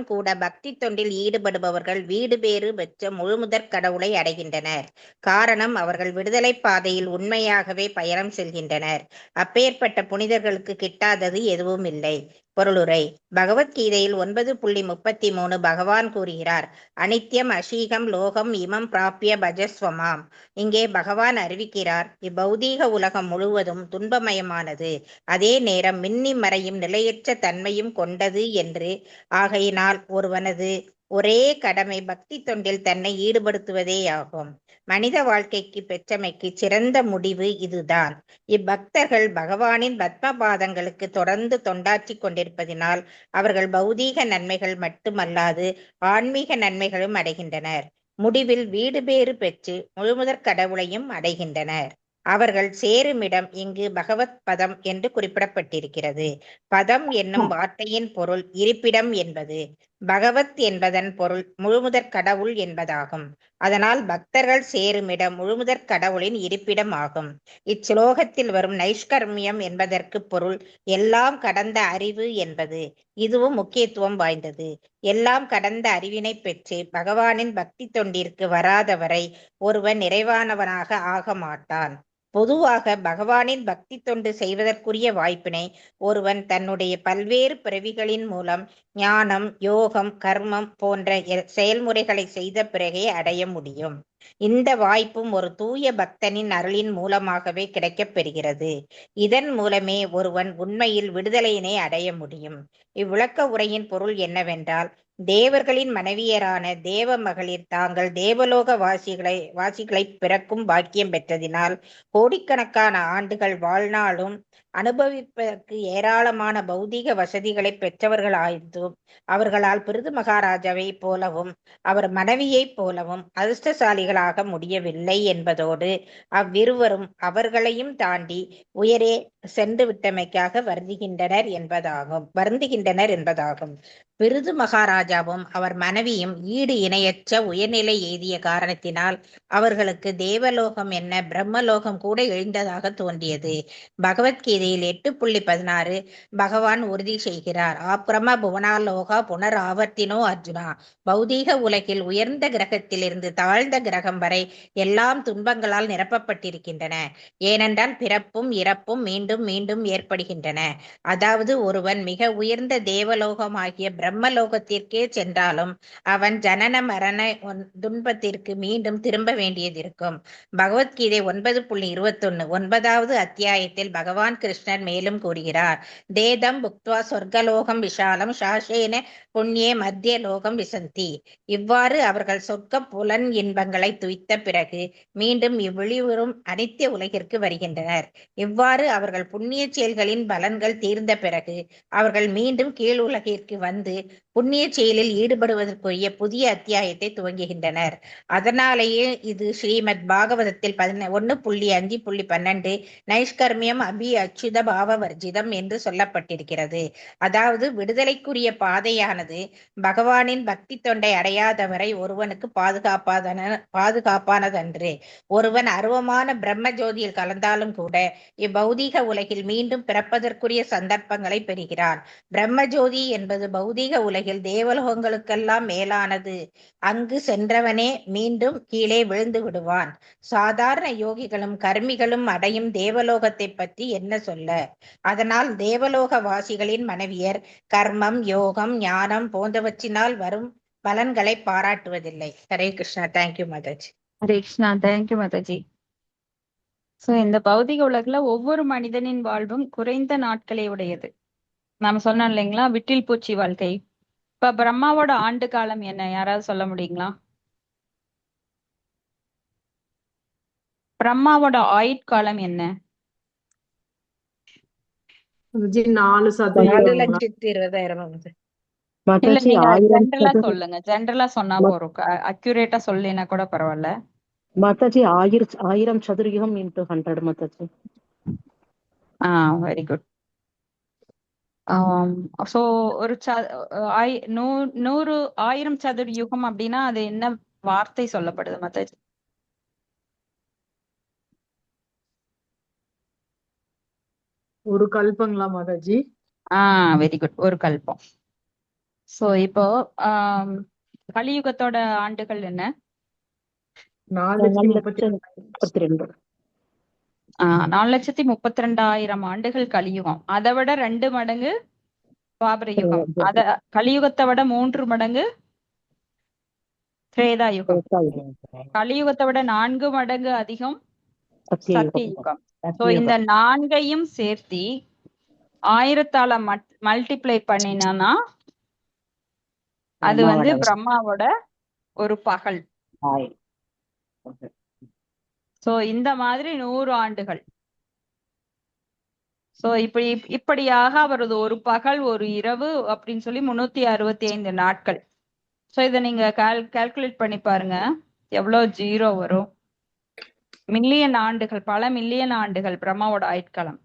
கூட பக்தி தொண்டில் ஈடுபடுபவர்கள் வீடு பேறு பெற்ற முழுமுதற் கடவுளை அடைகின்றனர். காரணம், அவர்கள் விடுதலை பாதையில் உண்மையாகவே பயணம் செல்கின்றனர். அப்பேற்பட்ட புனிதர்களுக்கு கிட்டாதது எதுவும் இல்லை. பொருளுரை. பகவத்கீதையில் 9.33 பகவான் கூறுகிறார், அனித்யம் அசீகம் லோகம் இமம் பிராப்பிய பஜஸ்வமாம். இங்கே பகவான் அறிவிக்கிறார், இப்பௌதீக உலகம் முழுவதும் துன்பமயமானது, அதே நேரம் மின்னி மறையும் நிலையற்ற தன்மையும் கொண்டது என்று. ஆகையினால் ஒருவனது ஒரே கடமை பக்தி தொண்டில் தன்னை ஈடுபடுத்துவதேயாகும். மனித வாழ்க்கைக்கு பெற்றமைக்கு சிறந்த முடிவு இதுதான். இப்பக்தர்கள் பகவானின் பத்மபாதங்களுக்கு தொடர்ந்து தொண்டாற்றி கொண்டிருப்பதினால் அவர்கள் பௌதீக நன்மைகள் மட்டுமல்லாது ஆன்மீக நன்மைகளும் அடைகின்றனர். முடிவில் வீடு பேறு பெற்று முழுமுதற் கடவுளையும் அடைகின்றனர். அவர்கள் சேருமிடம் இங்கு பகவத் பதம் என்று குறிப்பிடப்பட்டிருக்கிறது. பதம் என்னும் வார்த்தையின் பொருள் இருப்பிடம் என்பது. பகவத் என்பதன் பொருள் முழுமுதற் கடவுள் என்பதாகும். அதனால் பக்தர்கள் சேருமிடம் முழுமுதற் கடவுளின் இருப்பிடம் ஆகும். இச்ச்லோகத்தில் வரும் நைஷ்கர்மியம் என்பதற்கு பொருள் எல்லாம் கடந்த அறிவு என்பது. இதுவும் முக்கியத்துவம் வாய்ந்தது. எல்லாம் கடந்த அறிவினை பெற்று பகவானின் பக்தி தொண்டிற்கு வராதவரை ஒருவன் நிறைவானவனாக ஆக மாட்டான். பொதுவாக பகவானின் பக்தி தொண்டு செய்வதற்குரிய வாய்ப்பினை ஒருவன் தன்னுடைய பல்வேறு பிறவிகளின் மூலம் ஞானம், யோகம், கர்மம் போன்ற செயல்முறைகளை செய்த பிறகே அடைய முடியும். இந்த வாய்ப்பும் ஒரு தூய பக்தனின் அருளின் மூலமாகவே கிடைக்கப் பெறுகிறது. இதன் மூலமே ஒருவன் உண்மையில் விடுதலையினை அடைய முடியும். இவ்விளக்க உரையின் பொருள் என்னவென்றால், தேவர்களின் மனைவியரான தேவ மகளிர் தாங்கள் தேவலோக வாசிகளை பிறக்கும் பாக்கியம் பெற்றதினால் கோடிக்கணக்கான ஆண்டுகள் வாழ்நாளும் அனுபவிப்பதற்கு ஏராளமான பௌதீக வசதிகளை பெற்றவர்களாயிருந்தும் அவர்களால் பிருது மகாராஜாவை போலவும் அவர் மனைவியைப் போலவும் அதிர்ஷ்டசாலிகளாக முடியவில்லை என்பதோடு அவ்விருவரும் அவர்களையும் தாண்டி உயரே சென்று விட்டமைக்காக வருந்துகின்றனர் என்பதாகும். பிருது மகாராஜாவும் அவர் மனைவியும் ஈடு இணையற்ற உயர்நிலை எய்திய காரணத்தினால் அவர்களுக்கு தேவலோகம் என்ன பிரம்மலோகம் கூட எழுந்ததாக தோன்றியது. பகவத்கீதையில் 8.16 பகவான் உறுதி செய்கிறார், ஆப்ரம புவனாலோகா புனர் ஆவர்த்தினோ அர்ஜுனா. பௌதீக உலகில் உயர்ந்த கிரகத்திலிருந்து தாழ்ந்த கிரகம் வரை எல்லாம் துன்பங்களால் நிரப்பப்பட்டிருக்கின்றன. ஏனென்றால் பிறப்பும் இறப்பும் மீண்டும் மீண்டும் ஏற்படுகின்றன. அதாவது ஒருவன் மிக உயர்ந்த தேவலோகமாகிய பிரம்மலோகத்திற்கே சென்றாலும் அவன் ஜனன மரண துன்பத்திற்கு மீண்டும் திரும்ப வேண்டியதிருக்கும். பகவத்கீதை 9.21 9வது அத்தியாயத்தில் பகவான் கிருஷ்ணர் மேலும் கூறுகிறார், தேதம் புக்த்வா சொர்க்கலோகம் விஷாலம் சாசேன புண்ணியே மத்திய லோகம் விசந்தி. இவ்வாறு அவர்கள் சொர்க்க புலன் இன்பங்களை துய்த்த பிறகு மீண்டும் இவ்விழிவரும் அனித்திய உலகிற்கு வருகின்றனர். இவ்வாறு அவர்கள் புண்ணிய செயல்களின் பலன்கள் தீர்ந்த பிறகு அவர்கள் மீண்டும் கீழ் உலகிற்கு வந்து புண்ணிய செயலில் ஈடுபடுவதற்குரிய புதிய அத்தியாயத்தை துவங்குகின்றனர். அதனாலேயே இது ஸ்ரீமத் பாகவதத்தில் 1.5.12 நைஷ்கர்மியம் அபி அச்சுத பாவ வர்ஜிதம் என்று சொல்லப்பட்டிருக்கிறது. அதாவது விடுதலைக்குரிய பாதையானது பகவானின் பக்தி தொண்டை அடையாதவரை ஒருவனுக்கு பாதுகாப்பானதன்று. ஒருவன் அருவமான பிரம்ம ஜோதியில் கலந்தாலும் கூட இப்பௌதீக உலகில் மீண்டும் பிறப்பதற்குரிய சந்தர்ப்பங்களை பெறுகிறான். பிரம்மஜோதி என்பது பௌதீக உலகில் தேவலோகங்களுக்கெல்லாம் மேலானது. அங்கு சென்றவனே மீண்டும் கீழே விழுந்து விடுவான். சாதாரண யோகிகளும் கர்மிகளும் அடையும் தேவலோகத்தை பற்றி என்ன சொல்ல? அதனால் தேவலோக வாசிகளின் மனைவியர் கர்மம், யோகம், ஞானம் போன்றவற்றினால் வரும் பலன்களை பாராட்டுவதில்லை. Hare Krishna. Thank you Mataji. Hare Krishna. Thank you Mataji. So இந்த பௌதிக உலகுல ஒவ்வொரு மனிதனின் வாழ்வும் குறைந்த நாட்களே உடையது. நாம சொன்னோம் இல்லைங்களா, விட்டில் பூச்சி வாழ்க்கை. இப்ப பிரம்மாவோட ஆண்டு காலம் என்ன, யாராவது சொல்ல முடியுங்களா? பிரம்மாவோட ஆயுட்காலம் என்ன? 4,20,000 இல்ல, மாதாஜி நீங்க 1000 ஜென்ரலா சதுர சொல்லுங்க. ஜென்ரலா சொன்னா போறோம். அக்யூரேட்டா சொல்லினா கூட பரவாயில்ல. Mataji 1000 சதுரயுகம் into 100 Mataji. Very good. So ஒரு 1000 சதுர யுகம் அப்படின்னா அது என்ன வார்த்தை சொல்லப்படுது மாதாஜி? ஒரு கல்பங்களா மாதாஜி? வெரி குட், ஒரு கல்பம். சோ இப்போ கலியுகத்தோட ஆண்டுகள் என்ன? 4,32,000. 4,32,000 ஆண்டுகள் கலியுகம். அதை விட 2 மடங்கு துவாபர யுகம். கலியுகத்தை விட 3 மடங்கு திரேதா யுகம். கலியுகத்தை விட 4 மடங்கு அதிகம் சத்தியயுகம். சோ இந்த 4ஐயும் சேர்த்தி 1000ஆல மல்டிப்ளை பண்ணினா அது வந்து பிரம்மாவோட ஒரு பகல். சோ இந்த மாதிரி 100 ஆண்டுகள். சோ இப்படியாக அவரது ஒரு பகல் ஒரு இரவு அப்படின்னு சொல்லி 365 நாட்கள். சோ இதை நீங்க கால்குலேட் பண்ணி பாருங்க, எவ்வளவு ஜீரோ வரும். மில்லியன் ஆண்டுகள், பல மில்லியன் ஆண்டுகள் பிரம்மாவோட ஆயுட்காலம்.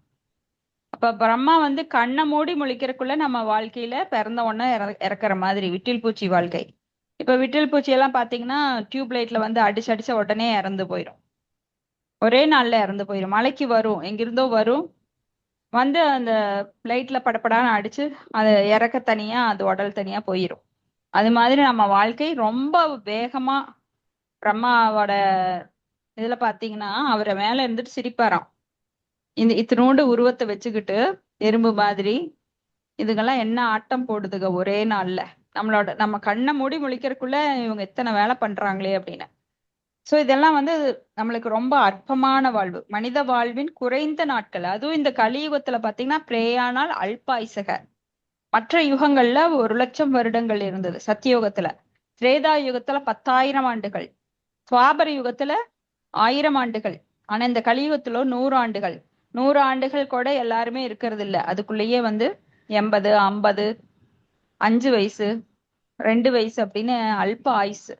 அப்ப பிரம்மா வந்து கண்ணை மூடி முழிக்கிறதுக்குள்ள நம்ம வாழ்க்கையில பிறந்த உடனே இறக்குற மாதிரி விட்டில் பூச்சி வாழ்க்கை. இப்ப விட்டில் பூச்சி எல்லாம் பாத்தீங்கன்னா டியூப் லைட்ல வந்து அடிச்ச உடனே இறந்து போயிடும். ஒரே நாள்ல இறந்து போயிடும். மலைக்கு வரும், எங்கிருந்தோ வரும், வந்து அந்த லைட்ல படப்படான்னு அடிச்சு அது இறக்க தனியா, அது உடல் தனியா போயிடும். அது மாதிரி நம்ம வாழ்க்கை ரொம்ப வேகமா. பிரம்மாவோட இதுல பாத்தீங்கன்னா அவரை மேல இருந்துட்டு சிரிப்பாராம். இத்தினோண்டு உருவத்தை வச்சுக்கிட்டு எறும்பு மாதிரி இதுக்கெல்லாம் என்ன ஆட்டம் போடுதுங்க ஒரே நாள்ல. நம்ம கண்ணை மூடி முழிக்கிறதுக்குள்ள இவங்க எத்தனை வேலை பண்றாங்களே அப்படின்னு. சோ இதெல்லாம் வந்து நம்மளுக்கு ரொம்ப அற்பமான வாழ்வு, மனித வாழ்வின் குறைந்த நாட்கள். அதுவும் இந்த கலியுகத்துல பாத்தீங்கன்னா பிரேயானால் அல்பாயுசக. மற்ற யுகங்கள்ல 1,00,000 வருடங்கள் இருந்தது சத்தியோகத்துல. திரேதா யுகத்துல 10,000 ஆண்டுகள், துவாபர யுகத்துல 1000 ஆண்டுகள். ஆனா இந்த கலியுகத்துல 100 ஆண்டுகள். 100 ஆண்டுகள் கூட எல்லாருமே இருக்கிறது இல்ல. அதுக்குள்ளேயே வந்து 80, 50, 5 வயசு, 2 வயசு அப்படின்னு அல்ப ஆயுசு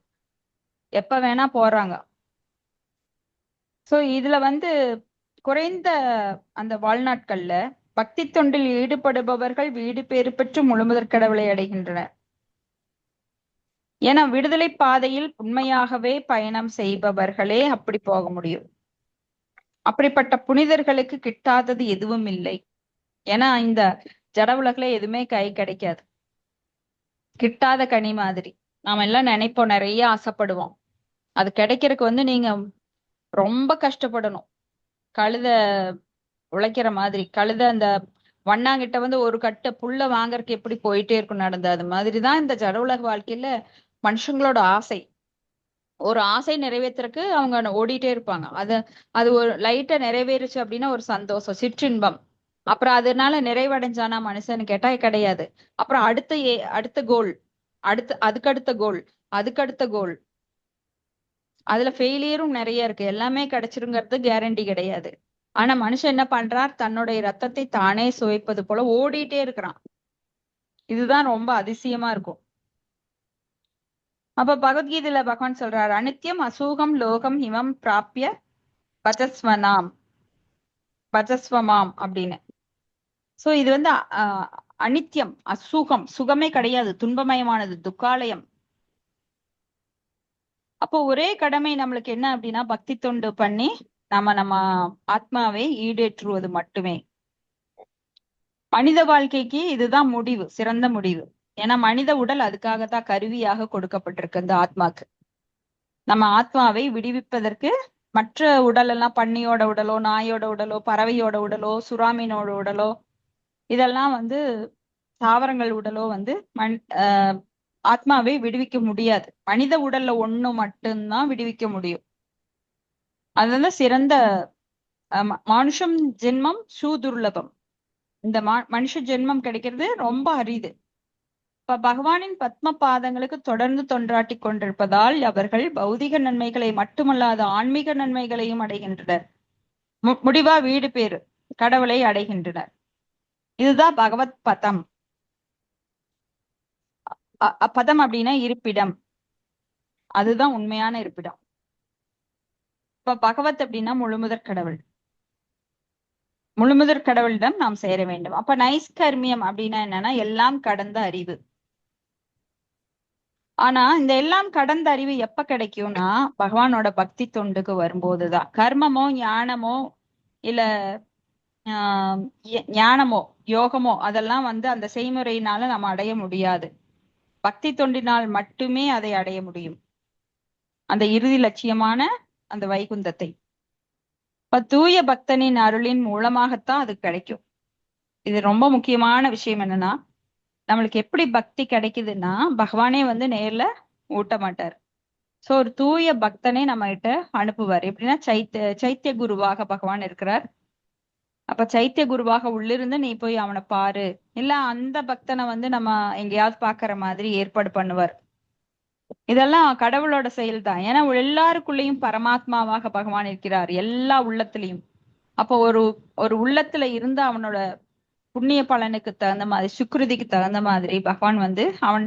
எப்ப வேணா போறாங்க. சோ இதுல வந்து குறைந்த அந்த வாழ்நாட்கள்ல பக்தி தொண்டில் ஈடுபடுபவர்கள் வீடு பேறு பெற்று முழுமுதற் கடவுளை அடைகின்றனர். ஏன்னா விடுதலை பாதையில் உண்மையாகவே பயணம் செய்பவர்களே அப்படி போக முடியும். அப்படிப்பட்ட புனிதர்களுக்கு கிட்டாதது எதுவும் இல்லை. ஏன்னா இந்த ஜட உலகுல எதுவுமே கை கிடைக்காது. கிட்டாத கனி மாதிரி. நாம எல்லாம் நினைப்போம், நிறைய ஆசைப்படுவோம். அது கிடைக்கிறதுக்கு வந்து நீங்க ரொம்ப கஷ்டப்படணும். கழுத உழைக்கிற மாதிரி. கழுத அந்த வண்ணாங்கிட்ட வந்து ஒரு கட்டை புல்ல வாங்கறதுக்கு எப்படி போயிட்டே இருக்கும் நடந்து, அது மாதிரிதான் இந்த ஜட உலக வாழ்க்கையில மனுஷங்களோட ஆசை. ஒரு ஆசை நிறைவேற்றுறதுக்கு அவங்க ஓடிட்டே இருப்பாங்க. அது ஒரு லைட்டா நிறைவேறுச்சு அப்படின்னா ஒரு சந்தோஷம், சிற்றின்பம். அப்புறம் அதனால நிறைவடைஞ்சானா மனுஷன்னு கேட்டா கிடையாது. அப்புறம் அடுத்த கோல், அதுக்கடுத்த கோல், அதுக்கடுத்த கோல். அதுல ஃபெயிலியரும் நிறைய இருக்கு. எல்லாமே கிடைச்சிருங்கிறது கேரண்டி கிடையாது. ஆனா மனுஷன் என்ன பண்றார், தன்னுடைய ரத்தத்தை தானே சுவைப்பது போல ஓடிட்டே இருக்கிறான். இதுதான் ரொம்ப அதிசயமா இருக்கும். அப்ப பகவத்கீதையில பகவான் சொல்றாரு, அனித்யம் அசூகம் லோகம் இமம் பிராப்ய பஜஸ்வமாம் அப்படின்னு. சோ இது வந்து அனித்யம், அசூகம், சுகமே கிடையாது, துன்பமயமானது, துக்காலயம். அப்போ ஒரே கடமை நம்மளுக்கு என்ன அப்படின்னா, பக்தி தொண்டு பண்ணி நம்ம ஆத்மாவை ஈடேற்றுவது மட்டுமே. மனித வாழ்க்கைக்கு இதுதான் முடிவு, சிறந்த முடிவு. ஏன்னா மனித உடல் அதுக்காகத்தான் கருவியாக கொடுக்கப்பட்டிருக்கு இந்த ஆத்மாக்கு. நம்ம ஆத்மாவை விடுவிப்பதற்கு மற்ற உடல் எல்லாம், பன்னியோட உடலோ, நாயோட உடலோ, பறவையோட உடலோ, சுறாமீனோட உடலோ, இதெல்லாம் வந்து தாவரங்கள் உடலோ வந்து ஆத்மாவை விடுவிக்க முடியாது. மனித உடல்ல ஒண்ணு மட்டும்தான் விடுவிக்க முடியும். அது சிறந்த மனுஷம் ஜென்மம் சூதுர்லபம். இந்த மனுஷ ஜென்மம் கிடைக்கிறது ரொம்ப அரிது. இப்ப பகவானின் பத்ம பாதங்களுக்கு தொடர்ந்து தொண்டாட்டி கொண்டிருப்பதால் அவர்கள் பௌதிக நன்மைகளை மட்டுமல்லாத ஆன்மீக நன்மைகளையும் அடைகின்றனர். முடிவா வீடு பேரு கடவுளை அடைகின்றனர். இதுதான் பகவத் பதம். பதம் அப்படின்னா இருப்பிடம், அதுதான் உண்மையான இருப்பிடம். இப்ப பகவத் அப்படின்னா முழுமுதற் கடவுள். முழுமுதற் கடவுளிடம் நாம் சேர வேண்டும். அப்ப நைஸ்கர்மியம் அப்படின்னா என்னன்னா, எல்லாம் கடந்த அறிவு. ஆனா இந்த எல்லாம் கடந்த அறிவு எப்ப கிடைக்கும்னா, பகவானோட பக்தி தொண்டுக்கு வரும்போதுதான். கர்மமோ ஞானமோ இல்ல ஞானமோ யோகமோ அதெல்லாம் வந்து அந்த செய்முறையினால நம்ம அடைய முடியாது. பக்தி தொண்டினால் மட்டுமே அதை அடைய முடியும், அந்த இறுதி லட்சியமான அந்த வைகுந்தத்தை. இப்ப தூய பக்தனின் அருளின் மூலமாகத்தான் அது கிடைக்கும். இது ரொம்ப முக்கியமான விஷயம். என்னன்னா, நம்மளுக்கு எப்படி பக்தி கிடைக்குதுன்னா, பகவானே வந்து நேர்ல ஊட்ட மாட்டார். சோ ஒரு தூய பக்தனை நம்ம கிட்ட அனுப்புவார். எப்படின்னா சைத்திய குருவாக பகவான் இருக்கிறார். அப்ப சைத்திய குருவாக உள்ளிருந்து நீ போய் அவனை பாரு, இல்ல அந்த பக்தனை வந்து நம்ம எங்கேயாவது பாக்குற மாதிரி ஏற்பாடு பண்ணுவார். இதெல்லாம் கடவுளோட செயல் தான். ஏன்னா எல்லாருக்குள்ளேயும் பரமாத்மாவாக பகவான் இருக்கிறார், எல்லா உள்ளத்திலையும். அப்போ ஒரு உள்ளத்துல இருந்து அவனோட புண்ணிய பலனுக்கு தகுந்த மாதிரி, சுக்ருதிக்கு தகுந்த மாதிரி பகவான் வந்து அவன்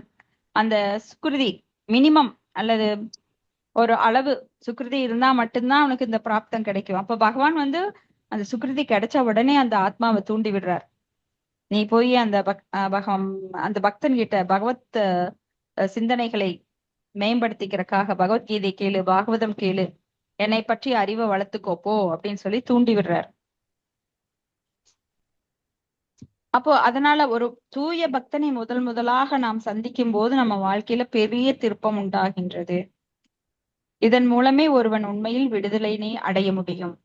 அந்த சுக்ருதி மினிமம் அல்லது ஒரு அளவு சுக்ருதி இருந்தா மட்டும்தான் அவனுக்கு இந்த பிராப்தம் கிடைக்கும். அப்ப பகவான் வந்து அந்த சுக்ருதி கிடைச்ச உடனே அந்த ஆத்மாவை தூண்டி விடுறார். நீ போய் அந்த அந்த பக்தன் கிட்ட பகவத் சிந்தனைகளை மேம்படுத்திக்கிறதுக்காக பகவத்கீதை கேளு, பாகவதம் கேளு, என்னை பற்றி அறிவை வளர்த்துக்கோப்போ அப்படின்னு சொல்லி தூண்டி விடுறார். அப்போ அதனால ஒரு தூய பக்தனை முதலாக நாம் சந்திக்கும் போது நம்ம வாழ்க்கையில பெரிய திருப்பம் உண்டாகின்றது. இதன் மூலமே ஒருவன் உண்மையில் விடுதலையினை அடைய முடியும்.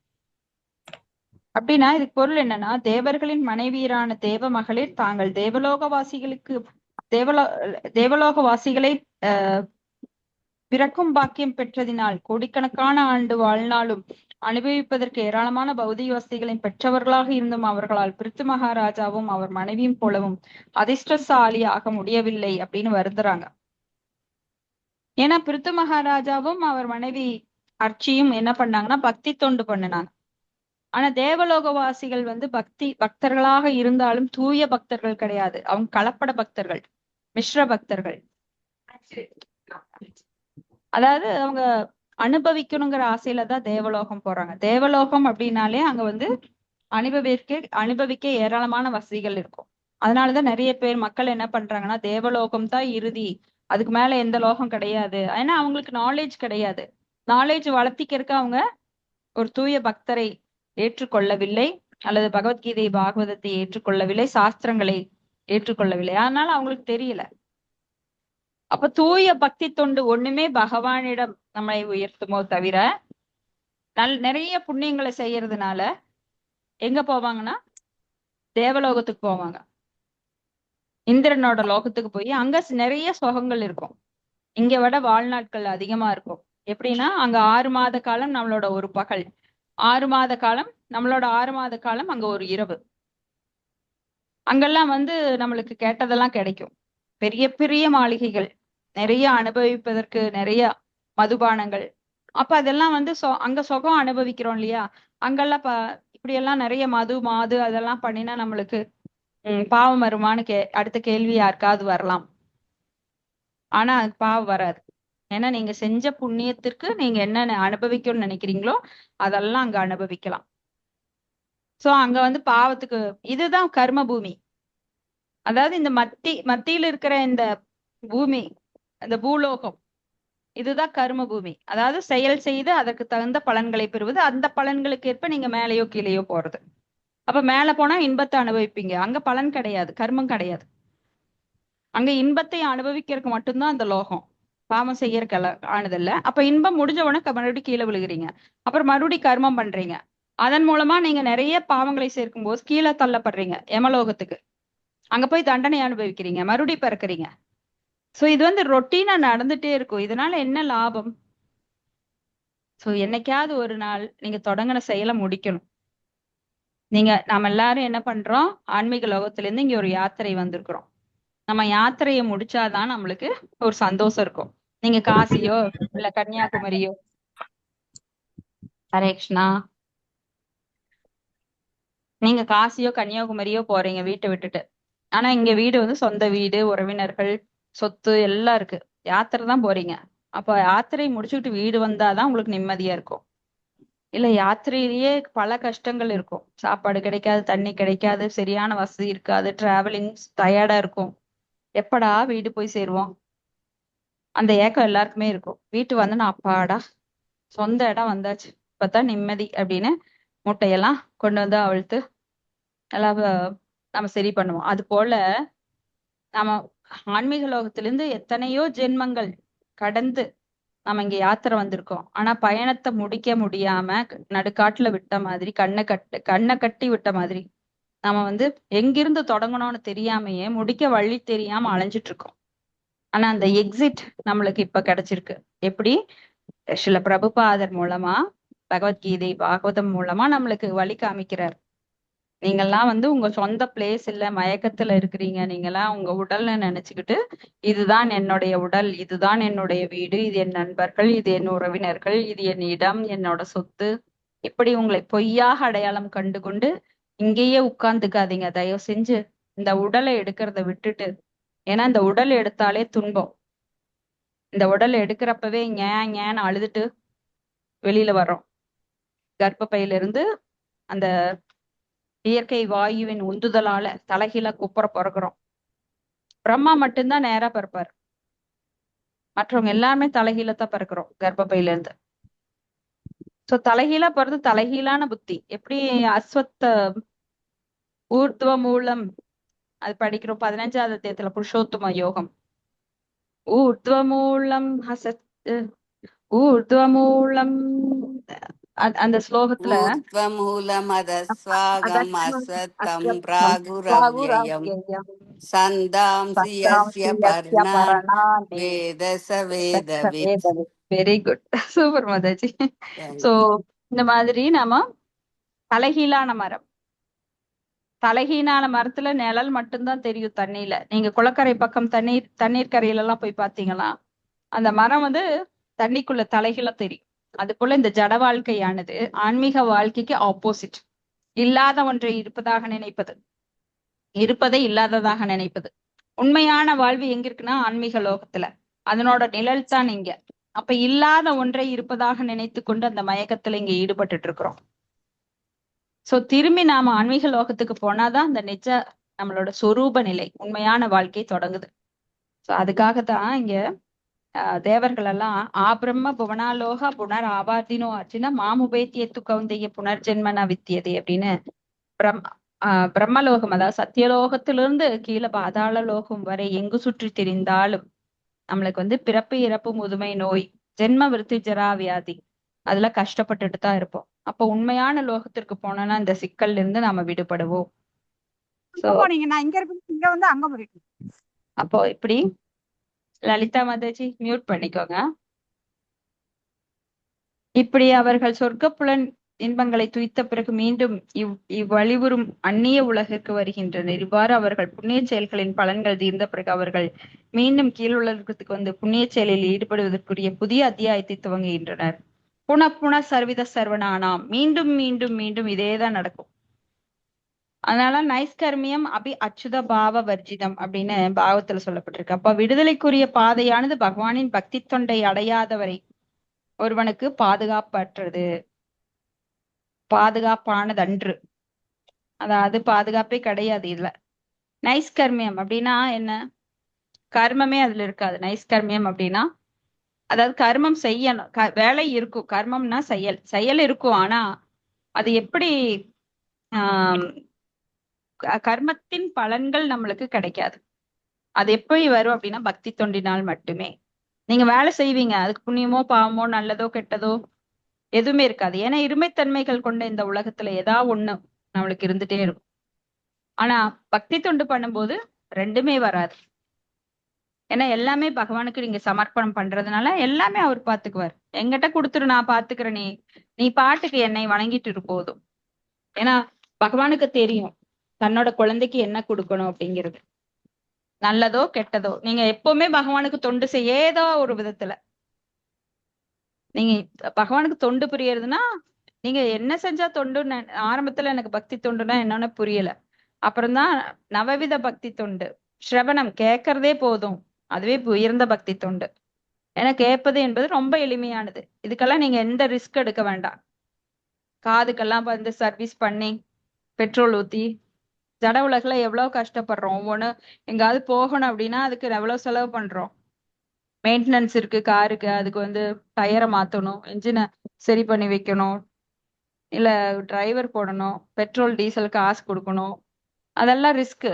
அப்படின்னா இதுக்கு பொருள் என்னன்னா, தேவர்களின் மனைவியரான தேவ மகளிர் தாங்கள் தேவலோகவாசிகளை பிறக்கும் பாக்கியம் பெற்றதினால் கோடிக்கணக்கான ஆண்டு வாழ்நாளும் அனுபவிப்பதற்கு ஏராளமான பௌதிக வசதிகளின் பெற்றவர்களாக இருந்தும் அவர்களால் பிருத்து மகாராஜாவும் அவர் மனைவியும் போலவும் அதிர்ஷ்டசாலி ஆக முடியவில்லை அப்படின்னு வருந்துறாங்க. ஏன்னா பிருத்து மகாராஜாவும் அவர் மனைவி அர்ச்சியும் என்ன பண்ணாங்கன்னா, பக்தி தொண்டு பண்ணினாங்க. ஆனா தேவலோகவாசிகள் வந்து பக்தர்களாக இருந்தாலும் தூய பக்தர்கள் கிடையாது. அவங்க கலப்பட பக்தர்கள், மிஸ்ர பக்தர்கள். அதாவது அவங்க அனுபவிக்கணுங்கிற ஆசையில தான் தேவலோகம் போறாங்க. தேவலோகம் அப்படின்னாலே அங்க வந்து அனுபவிக்க ஏராளமான வசதிகள் இருக்கும். அதனாலதான் நிறைய பேர் மக்கள் என்ன பண்றாங்கன்னா, தேவலோகம் தான் இறுதி, அதுக்கு மேல எந்த லோகம் கிடையாது. ஏன்னா அவங்களுக்கு நாலேஜ் கிடையாது. நாலேஜ் வளர்த்திக்கிறதுக்கு அவங்க ஒரு தூய பக்தரை ஏற்றுக்கொள்ளவில்லை, அல்லது பகவத்கீதை பாகவதத்தை ஏற்றுக்கொள்ளவில்லை, சாஸ்திரங்களை ஏற்றுக்கொள்ளவில்லை. அதனால அவங்களுக்கு தெரியல. அப்ப தூய பக்தி தொண்டு ஒண்ணுமே பகவானிடம் நம்மளை உயர்த்துமோ தவிர, நிறைய புண்ணியங்களை செய்யறதுனால எங்க போவாங்கன்னா தேவலோகத்துக்கு போவாங்க. இந்திரனோட லோகத்துக்கு போய் அங்க நிறைய சுகங்கள் இருக்கும். இங்க விட வாழ்நாட்கள் அதிகமா இருக்கும். எப்படின்னா அங்க 6 மாத காலம் நம்மளோட ஒரு பகல், 6 மாத காலம் நம்மளோட 6 மாத காலம் அங்க ஒரு இரவு. அங்கெல்லாம் வந்து நம்மளுக்கு கேட்டதெல்லாம் கிடைக்கும். பெரிய பெரிய மாளிகைகள், நிறைய அனுபவிப்பதற்கு நிறைய மதுபானங்கள். அப்ப அதெல்லாம் வந்து அங்க சுகம் அனுபவிக்கிறோம் இல்லையா, அங்கெல்லாம் இப்படி எல்லாம் நிறைய மாது அதெல்லாம் பண்ணினா நம்மளுக்கு பாவம் வருமானு அடுத்த கேள்வி யாருக்காவது வரலாம். ஆனா அது பாவம் வராது. ஏன்னா நீங்க செஞ்ச புண்ணியத்திற்கு நீங்க என்ன அனுபவிக்கணும்னு நினைக்கிறீங்களோ அதெல்லாம் அங்க அனுபவிக்கலாம். சோ அங்க வந்து பாவத்துக்கு இதுதான் கர்ம பூமி. அதாவது இந்த மத்தியில இருக்கிற இந்த பூமி, இந்த பூலோகம், இதுதான் கர்ம பூமி. அதாவது செயல் செய்து அதற்கு தகுந்த பலன்களை பெறுவது. அந்த பலன்களுக்கு ஏற்ப நீங்க மேலேயோ கீழேயோ போறது. அப்ப மேல போனா இன்பத்தை அனுபவிப்பீங்க. அங்க பலன் கிடையாது, கர்மம் கிடையாது. அங்க இன்பத்தை அனுபவிக்கிறதுக்கு மட்டும்தான் அந்த லோகம். பாவம் செய்யறதுக்கு ஆனதில்ல. அப்ப இன்பம் முடிஞ்ச உடனே மறுபடியும் கீழே விழுகிறீங்க. அப்புறம் மறுபடியும் கர்மம் பண்றீங்க. அதன் மூலமா நீங்க நிறைய பாவங்களை சேர்க்கும் போது கீழே தள்ளப்படுறீங்க யமலோகத்துக்கு. அங்க போய் தண்டனை அனுபவிக்கிறீங்க, மறுபடியும் பிறக்கிறீங்க. சோ இது வந்து ரொட்டீனா நடந்துட்டே இருக்கும். இதனால என்ன லாபம்? சோ என்னைக்காவது ஒரு நாள் நீங்க தொடங்கின செயலை முடிக்கணும். நாம எல்லாரும் என்ன பண்றோம்? ஆன்மீக லோகத்துல இருந்து இங்க ஒரு யாத்திரை வந்திருக்கிறோம். நம்ம யாத்திரையை முடிச்சாதான் நம்மளுக்கு ஒரு சந்தோஷம் இருக்கும். நீங்க காசியோ இல்ல கன்னியாகுமரியோ, ஹரே கிருஷ்ணா, நீங்க காசியோ கன்னியாகுமரியோ போறீங்க வீட்டை விட்டுட்டு. ஆனா இங்க வீடு வந்து சொந்த வீடு, உறவினர்கள், சொத்து எல்லாம் இருக்கு. யாத்திரை தான் போறீங்க. அப்ப யாத்திரை முடிச்சுட்டு வீடு வந்தாதான் உங்களுக்கு நிம்மதியா இருக்கும். இல்ல யாத்திரையிலேயே பல கஷ்டங்கள் இருக்கும். சாப்பாடு கிடைக்காது, தண்ணி கிடைக்காது, சரியான வசதி இருக்காது, டிராவலிங் டயர்டா இருக்கும். எப்படா வீடு போய் சேருவோம்? அந்த ஏக்கம் எல்லாருக்குமே இருக்கும். வீட்டு வந்து நான் அப்பாடா சொந்த இடம் வந்தாச்சு, இப்பதான் நிம்மதி அப்படின்னு மூட்டையெல்லாம் கொண்டு வந்து அவிழ்த்து எல்லாம் நம்ம சரி பண்ணுவோம். அது போல நம்ம ஆன்மீக லோகத்திலிருந்து எத்தனையோ ஜென்மங்கள் கடந்து நம்ம இங்க யாத்திரை வந்திருக்கோம். ஆனா பயணத்தை முடிக்க முடியாம நடுக்காட்டுல விட்ட மாதிரி, கண்ணை கட்டி விட்ட மாதிரி நம்ம வந்து எங்கிருந்து தொடங்கணும்னு தெரியாமையே முடிக்க வழி தெரியாம அலைஞ்சிட்டு இருக்கோம். ஆனா அந்த எக்ஸிட் நம்மளுக்கு இப்ப கிடைச்சிருக்கு. எப்படி? சில பிரபுபாதர் மூலமா, பகவத்கீதை பாகவதம் மூலமா நம்மளுக்கு வழி காமிக்கிறார். நீங்கெல்லாம் வந்து உங்க சொந்த பிளேஸ் இல்ல, மயக்கத்துல இருக்கிறீங்க. நீங்கெல்லாம் உங்க உடல்னு நினைச்சுக்கிட்டு இதுதான் என்னுடைய உடல், இதுதான் என்னுடைய வீடு, இது என் நண்பர்கள், இது என் உறவினர்கள், இது என் இடம், என்னோட சொத்து, இப்படி உங்களை பொய்யாக அடையாளம் கண்டு கொண்டு இங்கேயே உட்கார்ந்துக்காதீங்க. தயவு செஞ்சு இந்த உடலை எடுக்கிறத விட்டுட்டு. ஏன்னா இந்த உடல் எடுத்தாலே துன்பம். இந்த உடல் எடுக்கிறப்பவே ஞான்னு அழுதுட்டு வெளியில வர்றோம். கர்ப்பப்பையில இருந்து அந்த இயற்கை வாயுவின் உந்துதலால தலைகீழ குப்புற பிறக்கிறோம். பிரம்மா மட்டும்தான் நேரா பிறப்பார். மற்றவங்க எல்லாருமே தலைகீழத்தான் பிறக்கிறோம் கர்ப்பப்பையில இருந்து. சோ தலைகீழா பிறந்து தலைகீழான புத்தி. எப்படி அஸ்வத்த ஊர்துவ மூலம் அது படிக்கிறோம் 15வது அத்தியாயத்துல புருஷோத்தம யோகம். ஊர்துவமூலம் ஹசத் ஊர்துவமூலம் அந்த ஸ்லோகத்துல ஊர்த்வமூலமதஸ்வாகம் அஸ்வத்தம் பிராகுரவ்யயம் சந்தாம்சி யஸ்ய பர்ணானி வேதஸ வேதவித். Very good, super Mataji. So இந்த மாதிரி நாம தலைகீழான மரம். தலைகீழான மரத்துல நிழல் மட்டும்தான் தெரியும் தண்ணியில. நீங்க குளக்கரை பக்கம் தண்ணீர் கரையில எல்லாம் போய் பாத்தீங்களா, அந்த மரம் வந்து தண்ணிக்குள்ள தலைகீழ தெரியும். அது போல இந்த ஜட வாழ்க்கையானது ஆன்மீக வாழ்க்கைக்கு ஆப்போசிட். இல்லாத ஒன்றை இருப்பதாக நினைப்பது, இருப்பதை இல்லாததாக நினைப்பது. உண்மையான வாழ்வு எங்க இருக்குன்னா ஆன்மீக லோகத்துல. அதனோட நிழல் தான் இங்க. அப்ப இல்லாத ஒன்றை இருப்பதாக நினைத்து கொண்டு அந்த மயக்கத்துல இங்க ஈடுபட்டுட்டு இருக்கிறோம். சோ திரும்பி நாம ஆன்மீக லோகத்துக்கு போனாதான் அந்த நிஜ நம்மளோட சொரூப நிலை, உண்மையான வாழ்க்கை தொடங்குது. சோ அதுக்காகத்தான் இங்க தேவர்கள் எல்லாம் ஆபிரம்ம புவனாலோகா புனர் ஆபார்த்தினோ அர்ஜுன மாமுபேத்தியத்து கவுந்தைய புனர்ஜென்மன வித்தியதே அப்படின்னு பிரம்மலோகம், அதாவது சத்தியலோகத்திலிருந்து கீழே பாதாள லோகம் வரை எங்கு சுற்றி திரிந்தாலும் நம்மளுக்கு வந்து பிறப்பு இறப்பு முதுமை நோய் ஜென்ம விருத்தி ஜரா வியாதி அதுல கஷ்டப்பட்டுட்டு தான் இருப்போம். அப்போ உண்மையான லோகத்திற்கு போனோம்னா இந்த சிக்கல்ல இருந்து நாம விடுபடுவோம். அப்போ இப்படி லலிதா மாதாஜி மியூட் பண்ணிக்கோங்க. இப்படி அவர்கள் சொர்க்கப்புலன் இன்பங்களை துய்த்த பிறகு மீண்டும் இவ்வழிவுறும் அந்நிய உலகிற்கு வருகின்றனர். இவ்வாறு அவர்கள் புண்ணிய செயல்களின் பலன்கள் தீர்ந்த பிறகு அவர்கள் மீண்டும் கீழுலகத்துக்கு வந்து புண்ணிய செயலில் ஈடுபடுவதற்குரிய புதிய அத்தியாயத்தை துவங்குகின்றனர். புன சர்வித சர்வனானாம். மீண்டும் மீண்டும் மீண்டும் இதேதான் நடக்கும். அதனால நைஸ்கர்மியம் அபி அச்சுத பாவ வர்ஜிதம் அப்படின்னு பாகவத்துல சொல்லப்பட்டிருக்கு. அப்ப விடுதலைக்குரிய பாதையானது பகவானின் பக்தி தொண்டை அடையாதவரை ஒருவனுக்கு பாதுகாப்பற்றது, பாதுகாப்பானதன்று. அதாவது பாதுகாப்பே கிடையாது இதுல. நைஸ்கர்மியம் அப்படின்னா என்ன? கர்மமே அதுல இருக்காது. நைஸ்கர்மியம் அப்படின்னா அதாவது கர்மம் செய்யணும், வேலை இருக்கும். கர்மம்னா செயல், செயல் இருக்கும். ஆனா அது எப்படி ஆஹ் கர்மத்தின் பலன்கள் நம்மளுக்கு கிடைக்காது. அது எப்படி வரும் அப்படின்னா பக்தி தொண்டினால் மட்டுமே. நீங்க வேலை செய்வீங்க, அதுக்கு புண்ணியமோ பாவமோ நல்லதோ கெட்டதோ எதுவுமே இருக்காது. ஏன்னா இருமைத்தன்மைகள் கொண்ட இந்த உலகத்துல ஏதாவது ஒண்ணு நம்மளுக்கு இருந்துட்டே இருக்கும். ஆனா பக்தி தொண்டு பண்ணும்போது ரெண்டுமே வராது. ஏன்னா எல்லாமே பகவானுக்கு நீங்க சமர்ப்பணம் பண்றதுனால எல்லாமே அவர் பாத்துக்குவார். என்கிட்ட கொடுத்துரு, நான் பாத்துக்கிறேன், நீ நீ பாட்டுக்கு என்னை வணங்கிட்டு இரு போதும். ஏன்னா பகவானுக்கு தெரியும் தன்னோட குழந்தைக்கு என்ன கொடுக்கணும் அப்படிங்கிறது. நல்லதோ கெட்டதோ நீங்க எப்பவுமே பகவானுக்கு தொண்டு செய்ய ஏதோ ஒரு விதத்துல நீங்க பகவானுக்கு தொண்டு புரியறதுன்னா, நீங்க என்ன செஞ்சா தொண்டுன்னு ஆரம்பத்துல எனக்கு பக்தி தொண்டுன்னா என்னன்னு புரியல. அப்புறம்தான் நவவித பக்தி தொண்டு, ஸ்ரவணம் கேட்கறதே போதும், அதுவே உயர்ந்த பக்தி தொண்டு. ஏன்னா கேட்பது என்பது ரொம்ப எளிமையானது. இதுக்கெல்லாம் நீங்க எந்த ரிஸ்க் எடுக்க வேண்டாம். காதுக்கெல்லாம் வந்து சர்வீஸ் பண்ணி பெட்ரோல் ஊத்தி ஜட உலகுல எவ்வளவு கஷ்டப்படுறோம். ஒவ்வொன்னு எங்காவது போகணும் அப்படின்னா அதுக்கு எவ்வளவு செலவு பண்றோம். மெயின்டெனன்ஸ் இருக்கு காருக்கு, அதுக்கு வந்து டயரை மாத்தணும், என்ஜினை சரி பண்ணி வைக்கணும், இல்ல டிரைவர் போடணும், பெட்ரோல் டீசல் காசு கொடுக்கணும், அதெல்லாம் ரிஸ்க்.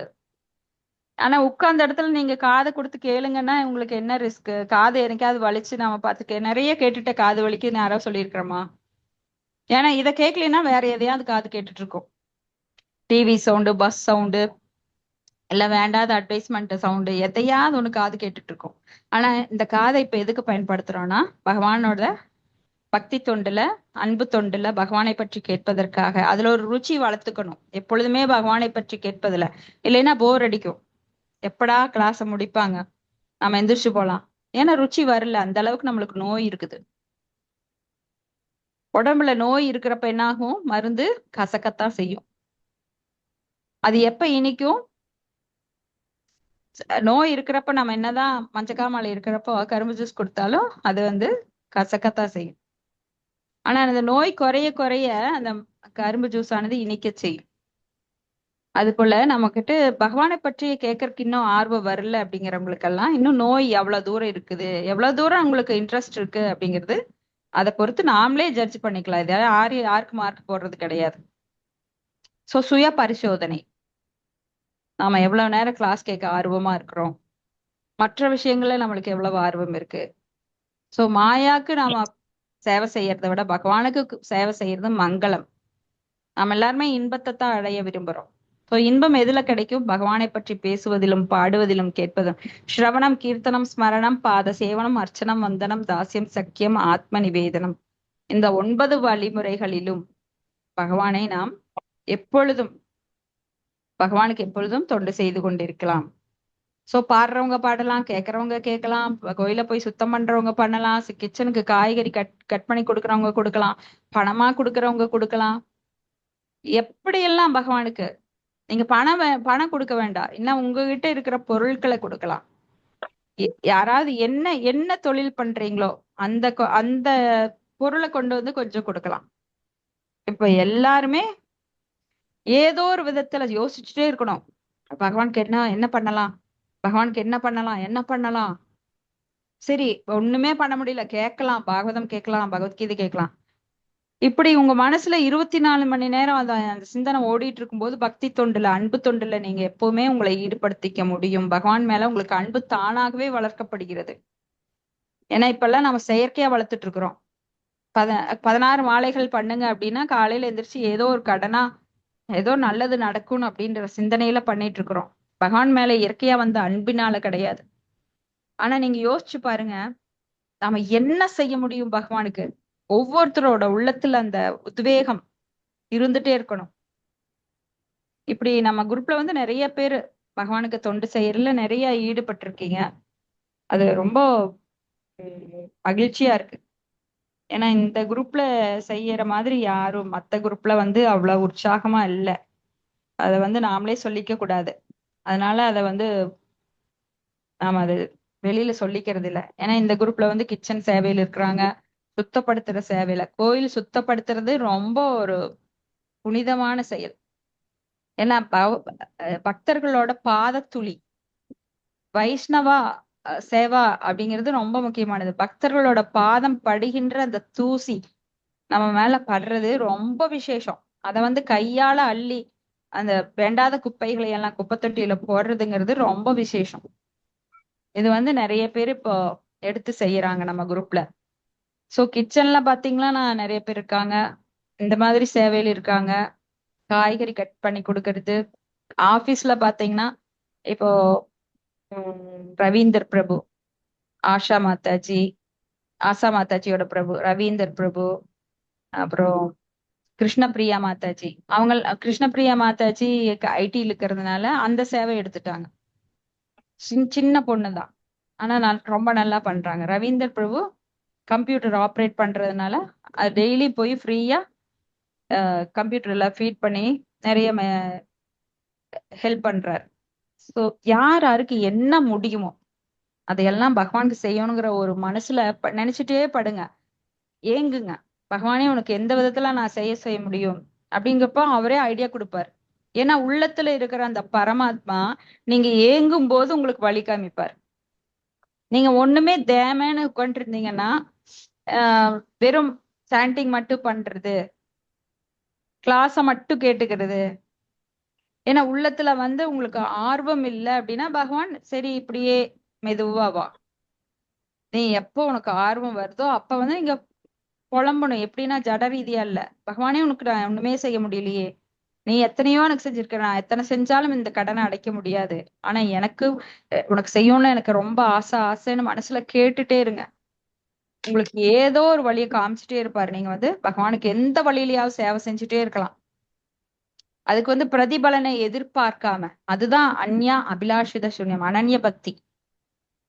ஆனா உட்கார்ந்த இடத்துல நீங்க காதை கொடுத்து கேளுங்கன்னா உங்களுக்கு என்ன ரிஸ்க்? காது எனக்காவது வலிச்சு நாம பாத்துக்க நிறைய கேட்டுட்ட காது வலிக்குன்னு யாரோ சொல்லியிருக்கிறோமா? ஏன்னா இதை கேட்கலன்னா வேற எதையாவது காது கேட்டுட்டு இருக்கோம். டிவி சவுண்டு, பஸ் சவுண்டு, இல்ல வேண்டாத அட்வைஸ்மெண்ட் சவுண்டு, எதையாவது ஒண்ணு காது கேட்டுட்டு இருக்கோம். ஆனா இந்த காதை இப்ப எதுக்கு பயன்படுத்துறோம்னா பகவானோட பக்தி தொண்டுல, அன்பு தொண்டுல பகவானை பற்றி கேட்பதற்காக. அதுல ஒரு ருச்சி வளர்த்துக்கணும் எப்பொழுதுமே பகவானை பற்றி கேட்பதுல. இல்லைன்னா போர் அடிக்கும். எப்படா கிளாஸ முடிப்பாங்க, நம்ம எந்திரிச்சு போலாம். ஏன்னா ருச்சி வரல, அந்த அளவுக்கு நம்மளுக்கு நோய் இருக்குது. உடம்புல நோய் இருக்கிறப்ப என்ன ஆகும்? மருந்து கசக்கத்தான் செய்யும். அது எப்ப இனிக்கும்? நோய் இருக்கிறப்ப நம்ம என்னதான் மஞ்சக்காமலை இருக்கிறப்போ கரும்பு ஜூஸ் கொடுத்தாலும் அது வந்து கசக்கத்தான் செய்யும். ஆனா அந்த நோய் குறைய குறைய அந்த கரும்பு ஜூஸ் ஆனது இனிக்க செய்யும். அது போல நம்மகிட்ட பகவானை பற்றி கேட்கறதுக்கு இன்னும் ஆர்வம் வரல அப்படிங்கிறவங்களுக்கெல்லாம் இன்னும் நோய் எவ்வளவு தூரம் இருக்குது, எவ்வளவு தூரம் உங்களுக்கு இன்ட்ரெஸ்ட் இருக்கு அப்படிங்கிறது அதை பொறுத்து நாமளே ஜட்ஜ் பண்ணிக்கலாம். இது யாருக்கு மார்க் போடுறது கிடையாது. சோ சுய பரிசோதனை. நாம எவ்வளவு நேரம் கிளாஸ் கேட்க ஆர்வமா இருக்கிறோம், மற்ற விஷயங்கள்ல நம்மளுக்கு எவ்வளவு ஆர்வம் இருக்கு. சோ மாயாக்கு நாம சேவை செய்யறதை விட பகவானுக்கு சேவை செய்யறது மங்களம். நாம எல்லாருமே இன்பத்தை தான் அடைய விரும்புறோம். சோ இன்பம் எதுல கிடைக்கும்? பகவானை பற்றி பேசுவதிலும் பாடுவதிலும் கேட்பதும். ஸ்ரவணம், கீர்த்தனம், ஸ்மரணம், பாத சேவனம், அர்ச்சனம், வந்தனம், தாசியம், சக்கியம், ஆத்ம நிவேதனம். இந்த 9 வழிமுறைகளிலும் பகவானை நாம் எப்பொழுதும் பகவானுக்கு எப்பொழுதும் தொண்டு செய்து கொண்டிருக்கலாம். சோ பாடுறவங்க பாடலாம், கேட்கறவங்க கேட்கலாம், கோயில போய் சுத்தம் பண்றவங்க பண்ணலாம், கிச்சனுக்கு காய்கறி கட் பண்ணி கொடுக்கறவங்க கொடுக்கலாம், பணமா கொடுக்கறவங்க கொடுக்கலாம். எப்படியெல்லாம் பகவானுக்கு நீங்க பணம் கொடுக்க வேண்டாம், இன்னும் உங்ககிட்ட இருக்கிற பொருட்களை கொடுக்கலாம். யாராவது என்ன என்ன தொழில் பண்றீங்களோ அந்த பொருளை கொண்டு வந்து கொஞ்சம் கொடுக்கலாம். இப்ப எல்லாருமே ஏதோ ஒரு விதத்துல யோசிச்சுட்டே இருக்கணும், பகவானுக்கு என்ன என்ன பண்ணலாம், பகவானுக்கு என்ன பண்ணலாம், என்ன பண்ணலாம். சரி ஒண்ணுமே பண்ண முடியல, கேட்கலாம், பாகவதம் கேட்கலாம், பகவத்கீதை கேட்கலாம். இப்படி உங்க மனசுல 24 மணி நேரம் அந்த சிந்தனை ஓடிட்டு இருக்கும்போது பக்தி தொண்டுல, அன்பு தொண்டுல நீங்க எப்பவுமே உங்களை ஈடுபடுத்திக்க முடியும். பகவான் மேல உங்களுக்கு அன்பு தானாகவே வளர்க்கப்படுகிறது. ஏன்னா இப்பெல்லாம் நம்ம செயற்கையா வளர்த்துட்டு இருக்கிறோம். 16 மாலைகள் பண்ணுங்க அப்படின்னா காலையில எந்திரிச்சு ஏதோ ஒரு கடனா ஏதோ நல்லது நடக்கும் அப்படின்ற சிந்தனையில பண்ணிட்டு இருக்கிறோம். பகவான் மேல இயற்கையா வந்த அன்பினால கிடையாது. ஆனா நீங்க யோசிச்சு பாருங்க, நாம என்ன செய்ய முடியும் பகவானுக்கு? ஒவ்வொருத்தரோட உள்ளத்துல அந்த உத்வேகம் இருந்துட்டே இருக்கணும். இப்படி நம்ம குரூப்ல வந்து நிறைய பேர் பகவானுக்கு தொண்டு செய்யறதுல நிறைய ஈடுபட்டிருக்கீங்க. அது ரொம்ப மகிழ்ச்சியா இருக்கு. ஏன்னா இந்த குரூப்ல செய்யற மாதிரி யாரும் மத்த குரூப்ல வந்து அவ்வளவு உற்சாகமா இல்லை. அதை வந்து நாமளே சொல்லிக்க கூடாது. அதனால அதை வந்து நாம அது வெளியில சொல்லிக்கிறது இல்ல. ஏன்னா இந்த குரூப்ல வந்து கிச்சன் சேவையில் இருக்கிறாங்க, சுத்தப்படுத்துற சேவையில. கோயில் சுத்தப்படுத்துறது ரொம்ப ஒரு புனிதமான செயல். ஏன்னா பக்தர்களோட பாதத்துளி, வைஷ்ணவா சேவா அப்படிங்கிறது ரொம்ப முக்கியமானது. பக்தர்களோட பாதம் படுகின்ற அந்த தூசி நம்ம மேல படுறது ரொம்ப விசேஷம். அதை வந்து கையால அள்ளி அந்த வேண்டாத குப்பைகளை எல்லாம் குப்பை தொட்டியில போடுறதுங்கிறது ரொம்ப விசேஷம். இது வந்து நிறைய பேர் இப்போ எடுத்து செய்யறாங்க நம்ம குரூப்ல. சோ கிச்சன்ல பாத்தீங்கன்னா நிறைய பேர் இருக்காங்க, இந்த மாதிரி சேவையில் இருக்காங்க. காய்கறி கட் பண்ணி கொடுக்கறது. ஆபீஸ்ல பாத்தீங்கன்னா இப்போ ரவீந்தர் பிரபு, ஆஷா மாதாஜி, ஆசா மாதாஜியோட பிரபு ரவீந்தர் பிரபு, அப்புறம் கிருஷ்ணபிரியா மாதாஜி. அவங்க கிருஷ்ணபிரியா மாதாஜி ஐடியில் இருக்கிறதுனால அந்த சேவை எடுத்துட்டாங்க. சின்ன பொண்ணுதான், ஆனா ரொம்ப நல்லா பண்றாங்க. ரவீந்தர் பிரபு கம்ப்யூட்டர் ஆப்ரேட் பண்றதுனால அது டெய்லி போய் ஃப்ரீயா கம்ப்யூட்டர்ல ஃபீட் பண்ணி நிறைய ஹெல்ப் பண்றாரு. ஸோ யாருக்கு என்ன முடியுமோ அதையெல்லாம் பகவானுக்கு செய்யணுங்கிற ஒரு மனசுல நினைச்சிட்டே படுங்க, ஏங்குங்க. பகவானே உனக்கு எந்த விதத்துல நான் செய்ய முடியும் அப்படிங்கப்போ அவரே ஐடியா கொடுப்பார். ஏன்னா உள்ளத்துல இருக்கிற அந்த பரமாத்மா நீங்க ஏங்கும் போது உங்களுக்கு வழி காமிப்பார். நீங்க ஒண்ணுமே தேமேன்னு உட்காந்துட்டு இருந்தீங்கன்னா வெறும் சாண்டிங் மட்டும் பண்றது, கிளாஸ மட்டும் கேட்டுக்கிறது, ஏன்னா உள்ளத்துல வந்து உங்களுக்கு ஆர்வம் இல்லை அப்படின்னா பகவான் சரி இப்படியே மெதுவா வா. நீ எப்போ உனக்கு ஆர்வம் வருதோ அப்ப வந்து நீங்க புலம்பணும். எப்படின்னா ஜட ரீதியா இல்ல, பகவானே உனக்கு நான் ஒண்ணுமே செய்ய முடியலையே, நீ எத்தனையோ எனக்கு செஞ்சிருக்க, நான் எத்தனை செஞ்சாலும் இந்த கடனை அடைக்க முடியாது, ஆனா எனக்கு உனக்கு செய்யணும்னு எனக்கு ரொம்ப ஆசைன்னு மனசுல கேட்டுட்டே இருங்க. உங்களுக்கு ஏதோ ஒரு வழியை காமிச்சிட்டே இருப்பாரு. நீங்க வந்து பகவானுக்கு எந்த வழியிலயாவது சேவை செஞ்சுட்டே இருக்கலாம். அதுக்கு வந்து பிரதிபலனை எதிர்பார்க்காம, அதுதான் அந்யா அபிலாஷித சூன்யம், அனன்ய பக்தி.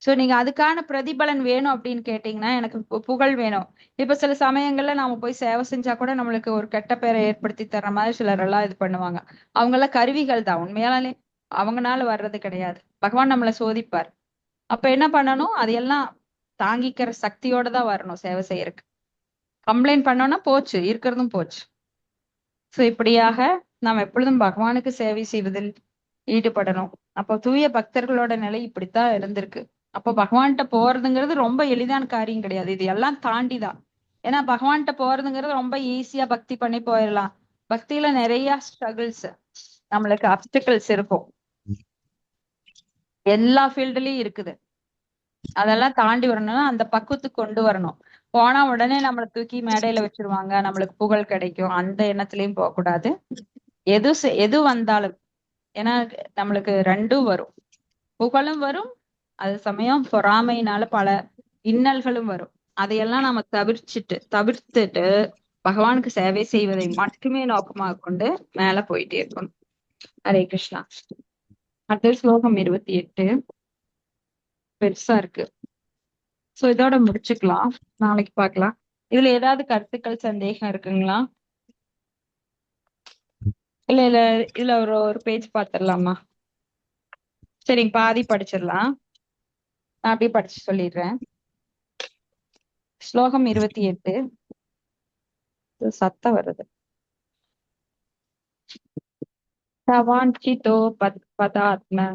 சோ நீங்க அதுக்கான பிரதிபலன் வேணும் அப்படின்னு கேட்டீங்கன்னா, எனக்கு புகழ் வேணும். இப்ப சில சமயங்கள்ல நாம போய் சேவை செஞ்சா கூட நம்மளுக்கு ஒரு கெட்ட பேரை ஏற்படுத்தி தர்ற மாதிரி சிலர் எல்லாம் இது பண்ணுவாங்க. அவங்க எல்லாம் கருவிகள் தான், உண்மையாலே அவங்கனால வர்றது கிடையாது. பகவான் நம்மளை சோதிப்பார். அப்ப என்ன பண்ணணும், அதையெல்லாம் தாங்கிக்கிற சக்தியோட தான் வரணும் சேவை செய்யறதுக்கு. கம்ப்ளைண்ட் பண்ணோம்னா போச்சு, இருக்கிறதும் போச்சு. சோ இப்படியாக நாம் எப்பொழுதும் பகவானுக்கு சேவை செய்வதில் ஈடுபடணும். அப்போ தூய பக்தர்களோட நிலை இப்படித்தான் இருந்திருக்கு. அப்போ பகவான்கிட்ட போறதுங்கிறது ரொம்ப எளிதான காரியம் கிடையாது, இது எல்லாம் தாண்டிதான். ஏன்னா பகவான்கிட்ட போறதுங்கிறது ரொம்ப ஈஸியா பக்தி பண்ணி போயிடலாம். பக்தியில நிறைய ஸ்ட்ரகிள்ஸ், நம்மளுக்கு அப்டிகல்ஸ் இருக்கும், எல்லா ஃபீல்டுலயும் இருக்குது. அதெல்லாம் தாண்டி வரணும்னா அந்த பக்குவத்துக்கு கொண்டு வரணும். போனா உடனே நம்மளை தூக்கி மேடையில வச்சிருவாங்க, நம்மளுக்கு புகழ் கிடைக்கும், அந்த எண்ணத்திலயும் போகக்கூடாது. எது வந்தாலும், ஏன்னா நம்மளுக்கு ரெண்டும் வரும், புகழும் வரும், அது சமயம் பொறாமையினால பல இன்னல்களும் வரும். அதையெல்லாம் நம்ம தவிர்த்துட்டு பகவானுக்கு சேவை செய்வதை மட்டுமே நோக்கமாக கொண்டு மேல போயிட்டே இருக்கணும். ஹரே கிருஷ்ணா. அடுத்த ஸ்லோகம் 28 பெருசா இருக்கு. சோ இதோட முடிச்சுக்கலாம், நாளைக்கு பார்க்கலாம். இதுல ஏதாவது கருத்துக்கள் சந்தேகம் இருக்குங்களா? இல்ல இதுல ஒரு பேஜ் பாத்திரலாமா? சரிங்க, பாதி படிச்சிடலாம், நான் அப்படியே படிச்சு சொல்லிடுறேன். ஸ்லோகம் 28. சத்தம் வருது. தவாஞ்சிதோ பதாத்ம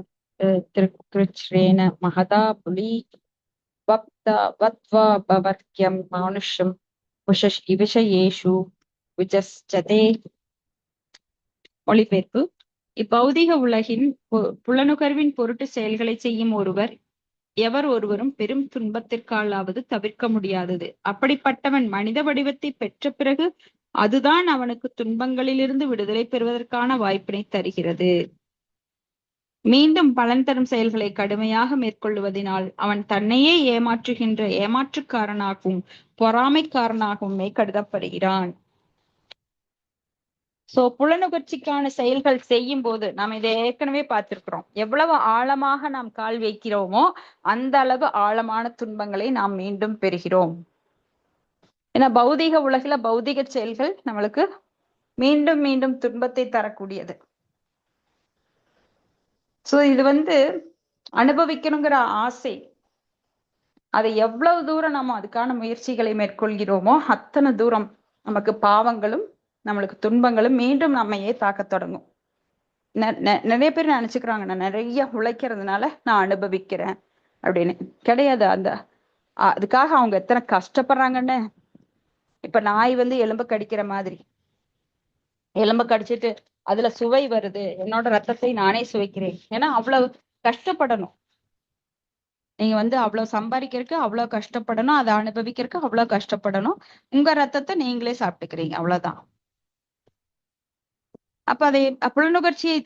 திருக்ருச்ரேன மகதா புலி வப்தா வத்வா பவர்க்கியம் மானுஷம் விஷயேஷு விஜஸ்சதே. மொழிபெயர்ப்பு. இப்பௌதிக உலகின் புலனுகர்வின் பொருட்டு செயல்களை செய்யும் எவர் ஒருவரும் பெரும் துன்பத்திற்காலாவது தவிர்க்க முடியாதது. அப்படிப்பட்டவன் மனித வடிவத்தை பெற்ற பிறகு அதுதான் அவனுக்கு துன்பங்களிலிருந்து விடுதலை பெறுவதற்கான வாய்ப்பினை தருகிறது. மீண்டும் பலன் தரும் செயல்களை கடுமையாக மேற்கொள்வதனால் அவன் தன்னையே ஏமாற்றுகின்ற ஏமாற்றுக்காரனாகவும் பொறாமைக்காரனாகவுமே கருதப்படுகிறான். சோ புலனுகர்ச்சிக்கான செயல்கள் செய்யும் போது நாம் இதை ஏற்கனவே பார்த்திருக்கிறோம், எவ்வளவு ஆழமாக நாம் கால் வைக்கிறோமோ அந்த அளவு ஆழமான துன்பங்களை நாம் மீண்டும் பெறுகிறோம். ஏன்னா பௌதிக உலகில பௌதிக செயல்கள் நம்மளுக்கு மீண்டும் மீண்டும் துன்பத்தை தரக்கூடியது. சோ இது அனுபவிக்கணுங்கிற ஆசை, அதை எவ்வளவு தூரம் நம்ம அதுக்கான முயற்சிகளை மேற்கொள்கிறோமோ அத்தனை தூரம் நமக்கு பாவங்களும் நம்மளுக்கு துன்பங்களும் மீண்டும் நம்மையே தாக்க தொடங்கும். நிறைய பேர் நினைச்சுக்கிறாங்க, நான் நிறைய உழைக்கிறதுனால நான் அனுபவிக்கிறேன் அப்படின்னு. கிடையாது. அதுக்காக அவங்க எத்தனை கஷ்டப்படுறாங்கன்னு. இப்ப நாய் எலும்பு கடிக்கிற மாதிரி, எலும்பு கடிச்சிட்டு அதுல சுவை வருது, என்னோட ரத்தத்தை நானே சுவைக்கிறேன். ஏன்னா அவ்வளவு கஷ்டப்படணும். நீங்க அவ்வளவு சம்பாதிக்கிறதுக்கு அவ்வளவு கஷ்டப்படணும், அதை அனுபவிக்கிறதுக்கு அவ்வளவு கஷ்டப்படணும். உங்க ரத்தத்தை நீங்களே சாப்பிட்டுக்கிறீங்க, அவ்வளவுதான். அப்ப அதை புலனுகர்ச்சியை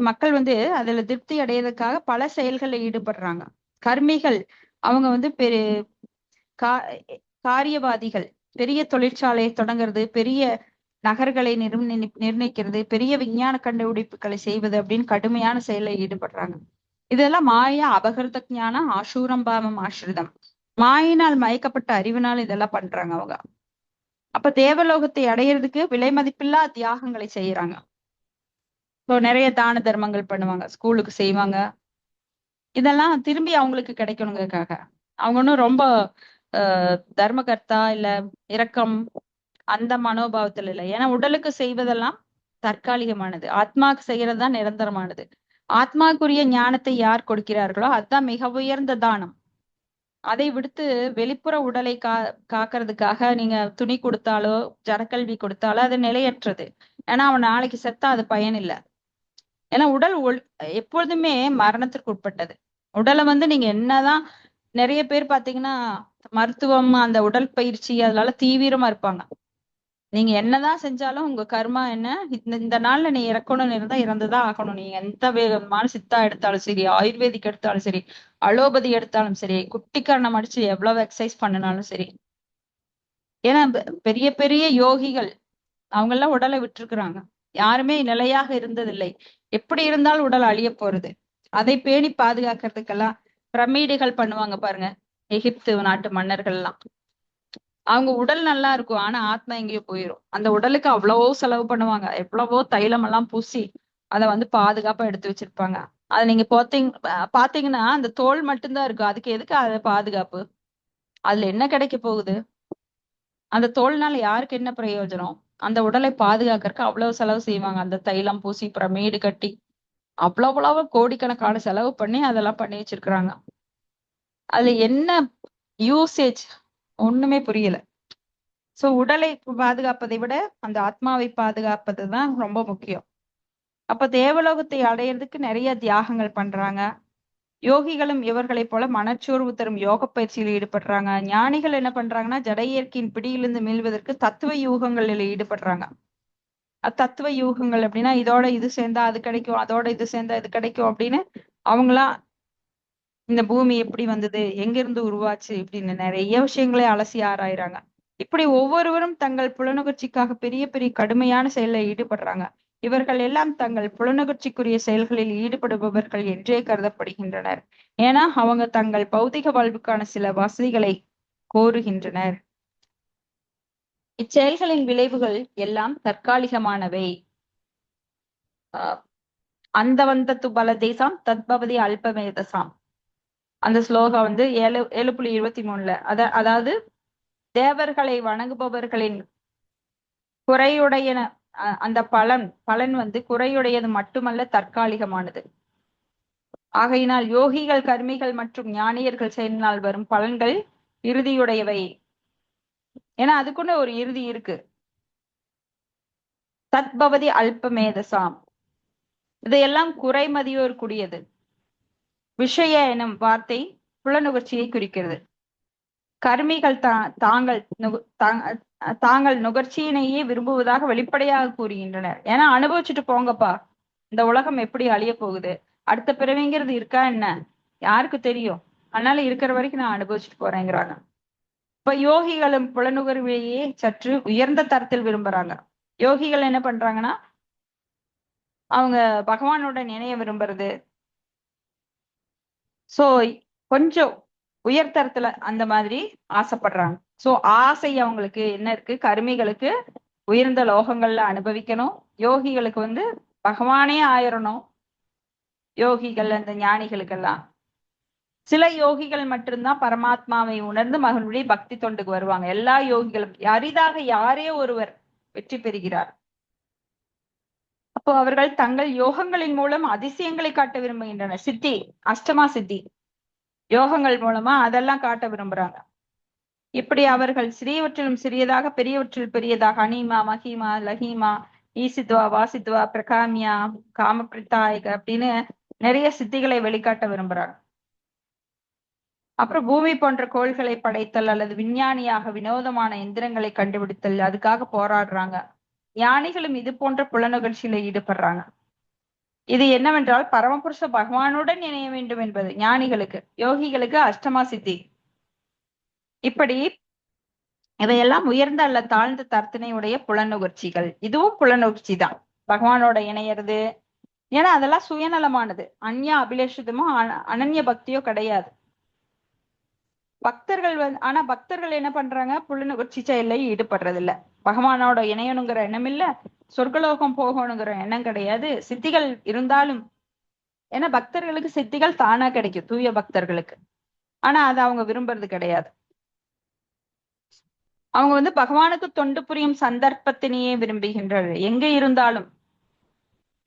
மக்கள் அதுல திருப்தி அடையிறதுக்காக பல செயல்களில் ஈடுபடுறாங்க. கர்மிகள் அவங்க காரியவாதிகள், பெரிய தொழிற்சாலையை தொடங்குறது, பெரிய நகர்களை நிர்ணயிக்கிறது, பெரிய விஞ்ஞான கண்டுபிடிப்புகளை செய்வது அப்படின்னு கடுமையான செயலில் ஈடுபடுறாங்க. இதெல்லாம் மாயா அபகிருத ஞானம் ஆசூரம்பாவம் ஆசிரிதம். மாயினால் மயக்கப்பட்ட அறிவினால் இதெல்லாம் பண்றாங்க அவங்க. அப்ப தேவலோகத்தை அடையிறதுக்கு விலை மதிப்பில்லா தியாகங்களை செய்யறாங்க. ஸோ நிறைய தான தர்மங்கள் பண்ணுவாங்க, ஸ்கூலுக்கு செய்வாங்க. இதெல்லாம் திரும்பி அவங்களுக்கு கிடைக்கணுங்கிறதுக்காக. அவங்க ஒன்றும் ரொம்ப தர்மகர்த்தா இல்ல இரக்கம் அந்த மனோபாவத்தில் இல்லை. ஏன்னா உடலுக்கு செய்வதெல்லாம் தற்காலிகமானது, ஆத்மாவுக்கு செய்யறதுதான் நிரந்தரமானது. ஆத்மாக்குரிய ஞானத்தை யார் கொடுக்கிறார்களோ அதுதான் மிக உயர்ந்த தானம். அதை விடுத்து வெளிப்புற உடலை காக்கிறதுக்காக நீங்க துணி கொடுத்தாலோ ஜனக்கல்வி கொடுத்தாலோ அது நிலையற்றது. ஏன்னா அவன் நாளைக்கு செத்தா அது பயன் இல்லை. ஏன்னா உடல் எப்பொழுதுமே மரணத்திற்கு உட்பட்டது. உடலை நீங்க என்னதான் நிறைய பேர் பாத்தீங்கன்னா மருத்துவம் அந்த உடல் பயிற்சி அதனால தீவிரமா இருப்பாங்க. நீங்க என்னதான் செஞ்சாலும் உங்க கர்மா என்ன, இந்த நாள்ல நீ இறக்கணும்னு இருந்தா இறந்துதான் ஆகணும். நீங்க எந்த வேகமான சித்தா எடுத்தாலும் சரி, ஆயுர்வேதிக் எடுத்தாலும் சரி, அலோபதி எடுத்தாலும் சரி, குட்டிக்கரணம் அடிச்சு எவ்வளவு எக்ஸசைஸ் பண்ணினாலும் சரி. ஏன்னா பெரிய பெரிய யோகிகள் அவங்க எல்லாம் உடலை விட்டுருக்குறாங்க. யாருமே நிலையாக இருந்ததில்லை. எப்படி இருந்தாலும் உடல் அழிய போறது. அதை பேணி பாதுகாக்கிறதுக்கெல்லாம் பிரமிடுகள் பண்ணுவாங்க பாருங்க, எகிப்து நாட்டு மன்னர்கள் எல்லாம். அவங்க உடல் நல்லா இருக்கும், ஆனா ஆத்மா எங்கேயோ போயிடும். அந்த உடலுக்கு அவ்வளவோ செலவு பண்ணுவாங்க, எவ்வளவோ தைலம் எல்லாம் பூசி அதை பாதுகாப்பா எடுத்து வச்சிருப்பாங்க. அதை நீங்க பாத்தீங்கன்னா அந்த தோல் மட்டும்தான் இருக்கும். அதுக்கு எதுக்கு அது பாதுகாப்பு? அதுல என்ன கிடைக்க போகுது? அந்த தோல்னால யாருக்கு என்ன பிரயோஜனம்? அந்த உடலை பாதுகாக்கிறதுக்கு அவ்வளவு செலவு செய்வாங்க. அந்த தைலம் பூசி பிரமீடு கட்டி அவ்வளவு கோடிக்கணக்கான செலவு பண்ணி அதெல்லாம் பண்ணி வச்சிருக்கிறாங்க. அதுல என்ன யூசேஜ் ஒண்ணுமே புரியல. சோ உடலை பாதுகாப்பதை விட அந்த ஆத்மாவை பாதுகாப்பதுதான் ரொம்ப முக்கியம். அப்ப தேவலோகத்தை அடையிறதுக்கு நிறைய தியாகங்கள் பண்றாங்க. யோகிகளும் இவர்களை போல மனச்சோர்வு தரும் யோக பயிற்சியில் ஈடுபடுறாங்க. ஞானிகள் என்ன பண்றாங்கன்னா ஜட இயற்கையின் பிடியிலிருந்து மீள்வதற்கு தத்துவ யூகங்களில் ஈடுபடுறாங்க. தத்துவ யூகங்கள் அப்படின்னா இதோட இது சேர்ந்தா அது கிடைக்கும், அதோட இது சேர்ந்தா இது கிடைக்கும் அப்படின்னு அவங்களா இந்த பூமி எப்படி வந்தது, எங்கிருந்து உருவாச்சு இப்படின்னு நிறைய விஷயங்களை அலசி ஆராயிறாங்க. இப்படி ஒவ்வொருவரும் தங்கள் புலனுகர்ச்சிக்காக பெரிய பெரிய கடுமையான செயலில் ஈடுபடுறாங்க. இவர்கள் எல்லாம் தங்கள் புலனுகர்ச்சிக்குரிய செயல்களில் ஈடுபடுபவர்கள் என்றே கருதப்படுகின்றனர். ஏன்னா அவங்க தங்கள் பௌதிக வாழ்வுக்கான சில வசதிகளை கோருகின்றனர். இச்செயல்களின் விளைவுகள் எல்லாம் தற்காலிகமானவை. அந்தவந்தத்து பல தேசம் தத்பவதி அல்பமேதசாம். அந்த ஸ்லோகம் 7.23 அதாவது தேவர்களை வணங்குபவர்களின் குறையுடைய அந்த பலன் குறையுடையது மட்டுமல்ல, தற்காலிகமானது. ஆகையினால் யோகிகள் கர்மிகள் மற்றும் ஞானியர்கள் செயலினால் வரும் பலன்கள் இறுதியுடையவை. ஏன்னா அதுக்குன்னு ஒரு இறுதி இருக்கு. தத்பவதி அல்பமேதசாம், இதையெல்லாம் குறைமதியோர் கூடியது. விஷய எனும் வார்த்தை புலனுகர்ச்சியை குறிக்கிறது. கர்மிகள் தாங்கள் நுகர்ச்சியினையே விரும்புவதாக வெளிப்படையாக கூறுகின்றனர். ஏன்னா அனுபவிச்சுட்டு போங்கப்பா, இந்த உலகம் எப்படி அழிய போகுது, அடுத்த பிறவிங்கிறது இருக்கா என்ன யாருக்கு தெரியும், அதனால இருக்கிற வரைக்கும் நான் அனுபவிச்சுட்டு போறேங்கிறாங்க. இப்ப யோகிகளும் புலனுகர்வையே சற்று உயர்ந்த தரத்தில் விரும்புறாங்க. யோகிகள் என்ன பண்றாங்கன்னா அவங்க பகவானோட நினைய விரும்புறது. சோ கொஞ்சம் உயர்தரத்துல அந்த மாதிரி ஆசைப்படுறாங்க. சோ ஆசை அவங்களுக்கு என்ன இருக்கு, கர்மிகளுக்கு உயர்ந்த லோகங்கள்ல அனுபவிக்கணும், யோகிகளுக்கு பகவானே ஆயிரணும், யோகிகள் அந்த ஞானிகளுக்கெல்லாம். சில யோகிகள் மட்டும்தான் பரமாத்மாவை உணர்ந்து மகளுடைய பக்தி தொண்டுக்கு வருவாங்க. எல்லா யோகிகளும் அரிதாக யாரே ஒருவர் வெற்றி பெறுகிறார். அப்போ அவர்கள் தங்கள் யோகங்களின் மூலம் அதிசயங்களை காட்ட விரும்புகின்றனர். சித்தி, அஷ்டமா சித்தி யோகங்கள் மூலமா அதெல்லாம் காட்ட விரும்புறாங்க. இப்படி அவர்கள் சிறியவற்றிலும் சிறியதாக, பெரியவற்றில் பெரியதாக, அனிமா, மகிமா, லஹிமா, ஈசித்வா, வாசித்வா, பிரகாமியா, காமபிரித்தாயக அப்படின்னு நிறைய சித்திகளை வெளிக்காட்ட விரும்புறாங்க. அப்புறம் பூமி போன்ற கோள்களை படைத்தல் அல்லது விஞ்ஞானியாக வினோதமான எந்திரங்களை கண்டுபிடித்தல், அதுக்காக போராடுறாங்க. ஞானிகளும் இது போன்ற புலனுகழ்ச்சியில ஈடுபடுறாங்க. இது என்னவென்றால் பரமபுருஷ பகவானுடன் இணைய வேண்டும் என்பது ஞானிகளுக்கு. யோகிகளுக்கு அஷ்டமா சித்தி. இப்படி இவையெல்லாம் உயர்ந்த அல்ல தாழ்ந்த தர்த்தனையுடைய புலனுகர்ச்சிகள். இதுவும் புலனுகர்ச்சி தான், பகவானோட இணையறது. ஏன்னா அதெல்லாம் சுயநலமானது. அந்நிய அபிலேஷிதமோ அனன்ய பக்தியோ கிடையாது. பக்தர்கள் ஆனா பக்தர்கள் என்ன பண்றாங்க? புலனுகர்ச்சி செயல்ல ஈடுபடுறது இல்ல. பகவானோட இணையணுங்கிற எண்ணம் இல்ல, சொர்க்கலோகம் போகணுங்கிற எண்ணம் கிடையாது. சித்திகள் இருந்தாலும், ஏன்னா பக்தர்களுக்கு சித்திகள் தானா கிடைக்கும், தூய பக்தர்களுக்கு. ஆனா அதை அவங்க விரும்புறது கிடையாது. அவங்க பகவானுக்கு தொண்டு புரியும் சந்தர்ப்பத்தினையே விரும்புகின்றனர். எங்க இருந்தாலும்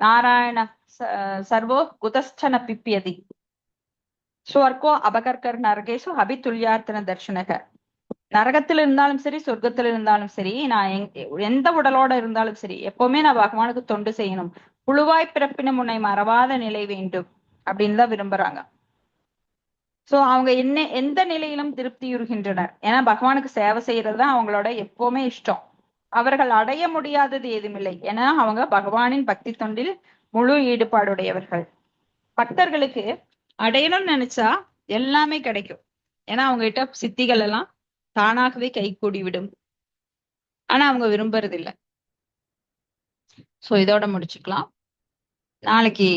நாராயண சர்வோ குதஸ்தன பிப்பியதி ஸ்வர்கோ அபகர்கர் நரகேசு அபிதுல்யார்த்தன தர்ஷனக. நரகத்தில் இருந்தாலும் சரி, சொர்க்கத்தில் இருந்தாலும் சரி, நான் எந்த உடலோட இருந்தாலும் சரி, எப்பவுமே நான் பகவானுக்கு தொண்டு செய்யணும். புழுவாய் பிறப்பினும் உன்னை மறவாத நிலை வேண்டும் அப்படின்னு தான் விரும்புறாங்க. சோ அவங்க எந்த நிலையிலும் திருப்தியுறுகின்றனர். ஏன்னா பகவானுக்கு சேவை செய்யறது தான் அவங்களோட எப்பவுமே இஷ்டம். அவர்கள் அடைய முடியாதது ஏதுமில்லை. ஏன்னா அவங்க பகவானின் பக்தி தொண்டில் முழு ஈடுபாடுடையவர்கள். பக்தர்களுக்கு அடையணும்னு நினைச்சா எல்லாமே கிடைக்கும். ஏன்னா அவங்க கிட்ட சித்திகள் எல்லாம் தானாகவே கை கூடிவிடும். ஆனா அவங்க விரும்புறது இல்லை. சோ இதோட முடிச்சுக்கலாம். நாளைக்கு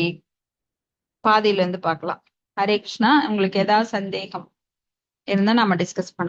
பாதியில இருந்து பார்க்கலாம். ஹரே கிருஷ்ணா. உங்களுக்கு ஏதாவது சந்தேகம் இருந்தா நம்ம டிஸ்கஸ் பண்ணலாம்.